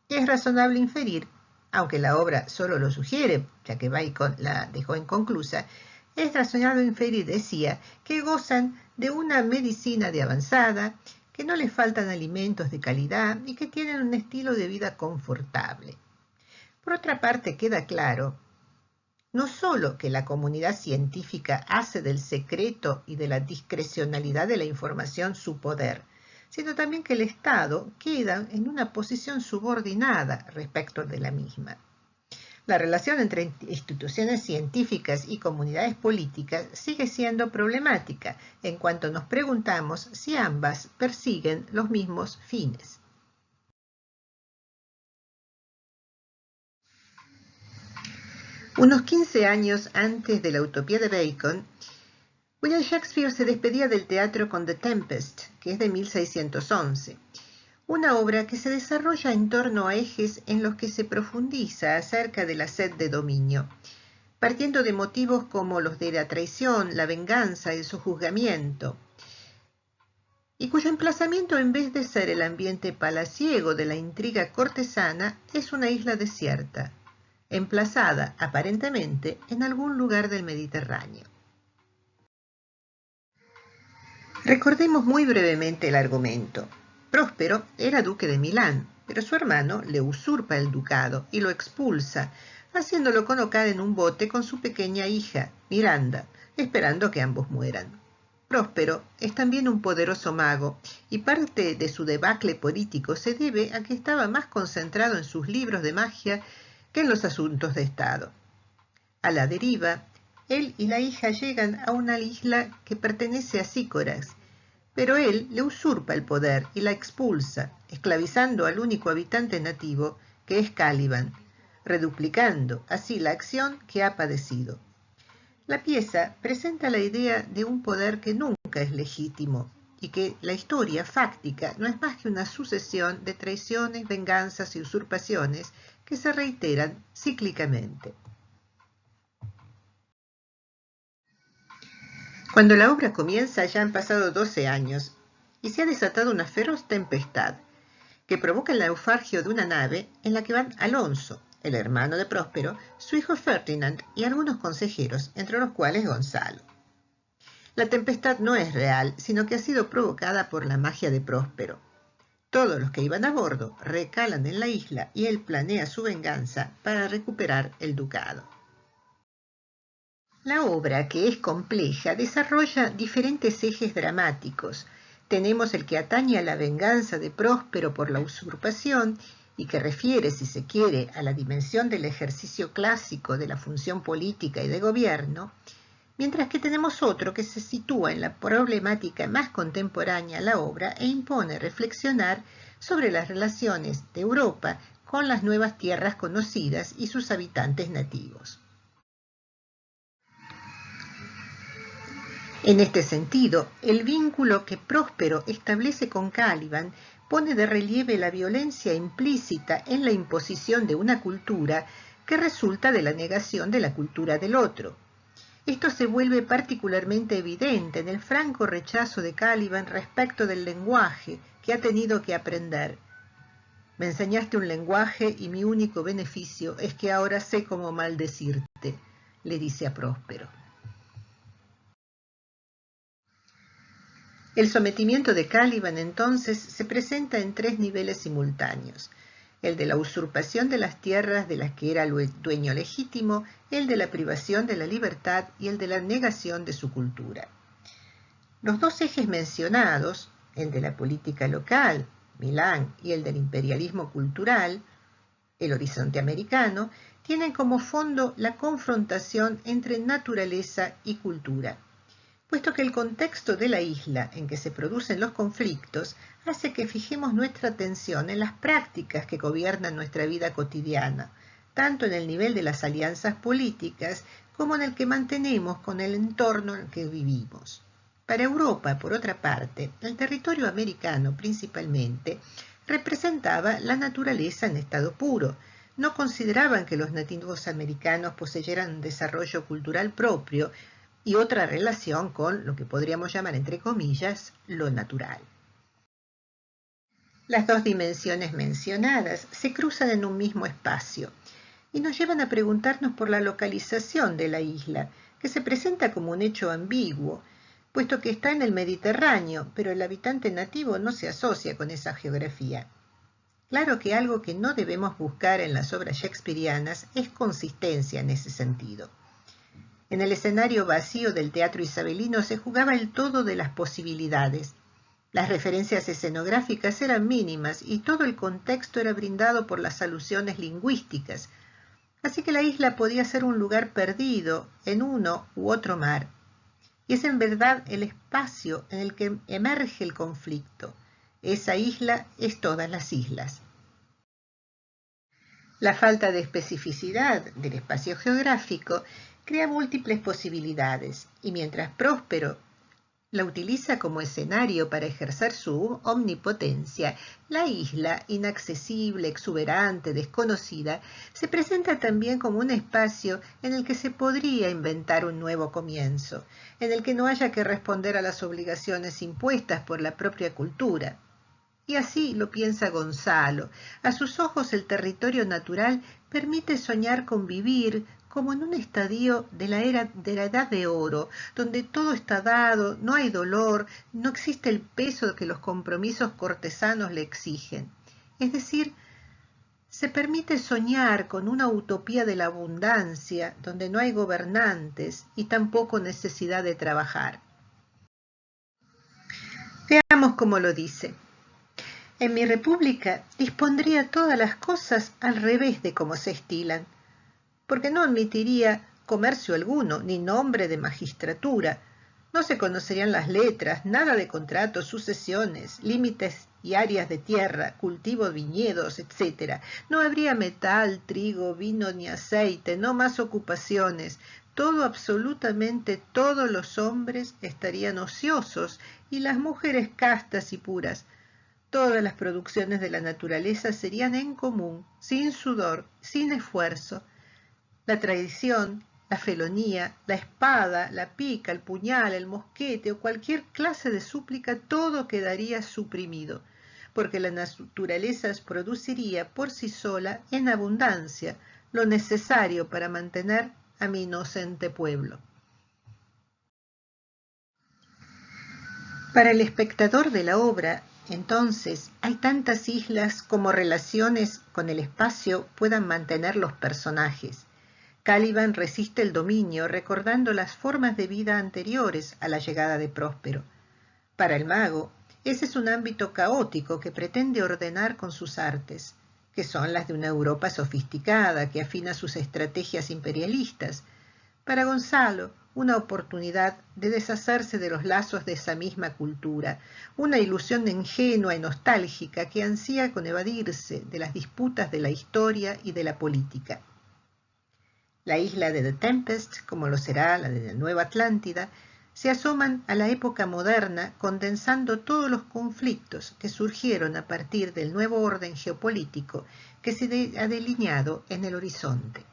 [SPEAKER 1] Es razonable inferir, aunque la obra solo lo sugiere, ya que Bacon la dejó inconclusa, es razonable inferir, decía, que gozan de una medicina de avanzada, que no les faltan alimentos de calidad y que tienen un estilo de vida confortable. Por otra parte, queda claro no solo que la comunidad científica hace del secreto y de la discrecionalidad de la información su poder, sino también que el Estado queda en una posición subordinada respecto de la misma. La relación entre instituciones científicas y comunidades políticas sigue siendo problemática en cuanto nos preguntamos si ambas persiguen los mismos fines. Unos 15 años antes de la utopía de Bacon, William Shakespeare se despedía del teatro con The Tempest, que es de 1611, una obra que se desarrolla en torno a ejes en los que se profundiza acerca de la sed de dominio, partiendo de motivos como los de la traición, la venganza y el sojuzgamiento. y cuyo emplazamiento, en vez de ser el ambiente palaciego de la intriga cortesana, es una isla desierta, emplazada aparentemente en algún lugar del Mediterráneo. Recordemos muy brevemente el argumento. Próspero era duque de Milán, pero su hermano le usurpa el ducado y lo expulsa, haciéndolo colocar en un bote con su pequeña hija, Miranda, esperando que ambos mueran. Próspero es también un poderoso mago, y parte de su debacle político se debe a que estaba más concentrado en sus libros de magia que en los asuntos de Estado. A la deriva, él y la hija llegan a una isla que pertenece a Sícoras, pero él le usurpa el poder y la expulsa, esclavizando al único habitante nativo, que es Caliban, reduplicando así la acción que ha padecido. La pieza presenta la idea de un poder que nunca es legítimo y que la historia fáctica no es más que una sucesión de traiciones, venganzas y usurpaciones que se reiteran cíclicamente. Cuando la obra comienza ya han pasado 12 años y se ha desatado una feroz tempestad que provoca el naufragio de una nave en la que van Alonso, el hermano de Próspero, su hijo Ferdinand y algunos consejeros, entre los cuales Gonzalo. La tempestad no es real, sino que ha sido provocada por la magia de Próspero. Todos los que iban a bordo recalan en la isla y él planea su venganza para recuperar el ducado. La obra, que es compleja, desarrolla diferentes ejes dramáticos. Tenemos el que atañe a la venganza de Próspero por la usurpación y que refiere, si se quiere, a la dimensión del ejercicio clásico de la función política y de gobierno, mientras que tenemos otro que se sitúa en la problemática más contemporánea a la obra e impone reflexionar sobre las relaciones de Europa con las nuevas tierras conocidas y sus habitantes nativos. En este sentido, el vínculo que Próspero establece con Caliban pone de relieve la violencia implícita en la imposición de una cultura que resulta de la negación de la cultura del otro. Esto se vuelve particularmente evidente en el franco rechazo de Caliban respecto del lenguaje que ha tenido que aprender. Me enseñaste un lenguaje y mi único beneficio es que ahora sé cómo maldecirte, le dice a Próspero. El sometimiento de Caliban entonces se presenta en 3 niveles simultáneos: el de la usurpación de las tierras de las que era dueño legítimo, el de la privación de la libertad y el de la negación de su cultura. Los 2 ejes mencionados, el de la política local, Milán, y el del imperialismo cultural, el horizonte americano, tienen como fondo la confrontación entre naturaleza y cultura, puesto que el contexto de la isla en que se producen los conflictos hace que fijemos nuestra atención en las prácticas que gobiernan nuestra vida cotidiana, tanto en el nivel de las alianzas políticas como en el que mantenemos con el entorno en el que vivimos. Para Europa, por otra parte, el territorio americano principalmente representaba la naturaleza en estado puro. No consideraban que los nativos americanos poseyeran un desarrollo cultural propio y otra relación con lo que podríamos llamar, entre comillas, lo natural. Las 2 dimensiones mencionadas se cruzan en un mismo espacio y nos llevan a preguntarnos por la localización de la isla, que se presenta como un hecho ambiguo, puesto que está en el Mediterráneo, pero el habitante nativo no se asocia con esa geografía. Claro que algo que no debemos buscar en las obras shakespearianas es consistencia en ese sentido. En el escenario vacío del teatro isabelino se jugaba el todo de las posibilidades. Las referencias escenográficas eran mínimas y todo el contexto era brindado por las alusiones lingüísticas, así que la isla podía ser un lugar perdido en uno u otro mar. Y es en verdad el espacio en el que emerge el conflicto. Esa isla es todas las islas. La falta de especificidad del espacio geográfico crea múltiples posibilidades, y mientras Próspero La utiliza como escenario para ejercer su omnipotencia. La isla, inaccesible, exuberante, desconocida, se presenta también como un espacio en el que se podría inventar un nuevo comienzo, en el que no haya que responder a las obligaciones impuestas por la propia cultura. Y así lo piensa Gonzalo. A sus ojos el territorio natural permite soñar con vivir como en un estadio de la edad de oro, donde todo está dado, no hay dolor, no existe el peso que los compromisos cortesanos le exigen. Es decir, se permite soñar con una utopía de la abundancia, donde no hay gobernantes y tampoco necesidad de trabajar. Veamos cómo lo dice. En mi república dispondría todas las cosas al revés de como se estilan, porque no admitiría comercio alguno, ni nombre de magistratura. No se conocerían las letras, nada de contratos, sucesiones, límites y áreas de tierra, cultivo, viñedos, etc. No habría metal, trigo, vino ni aceite, no más ocupaciones. Todo, absolutamente todos los hombres estarían ociosos y las mujeres castas y puras. Todas las producciones de la naturaleza serían en común, sin sudor, sin esfuerzo. La tradición, la felonía, la espada, la pica, el puñal, el mosquete o cualquier clase de súplica, todo quedaría suprimido, porque la naturaleza produciría por sí sola en abundancia lo necesario para mantener a mi inocente pueblo. Para el espectador de la obra, entonces, hay tantas islas como relaciones con el espacio puedan mantener los personajes. Caliban resiste el dominio recordando las formas de vida anteriores a la llegada de Próspero. Para el mago, ese es un ámbito caótico que pretende ordenar con sus artes, que son las de una Europa sofisticada que afina sus estrategias imperialistas. Para Gonzalo, una oportunidad de deshacerse de los lazos de esa misma cultura, una ilusión ingenua y nostálgica que ansía con evadirse de las disputas de la historia y de la política. La isla de The Tempest, como lo será la de la Nueva Atlántida, se asoman a la época moderna condensando todos los conflictos que surgieron a partir del nuevo orden geopolítico que se ha delineado en el horizonte.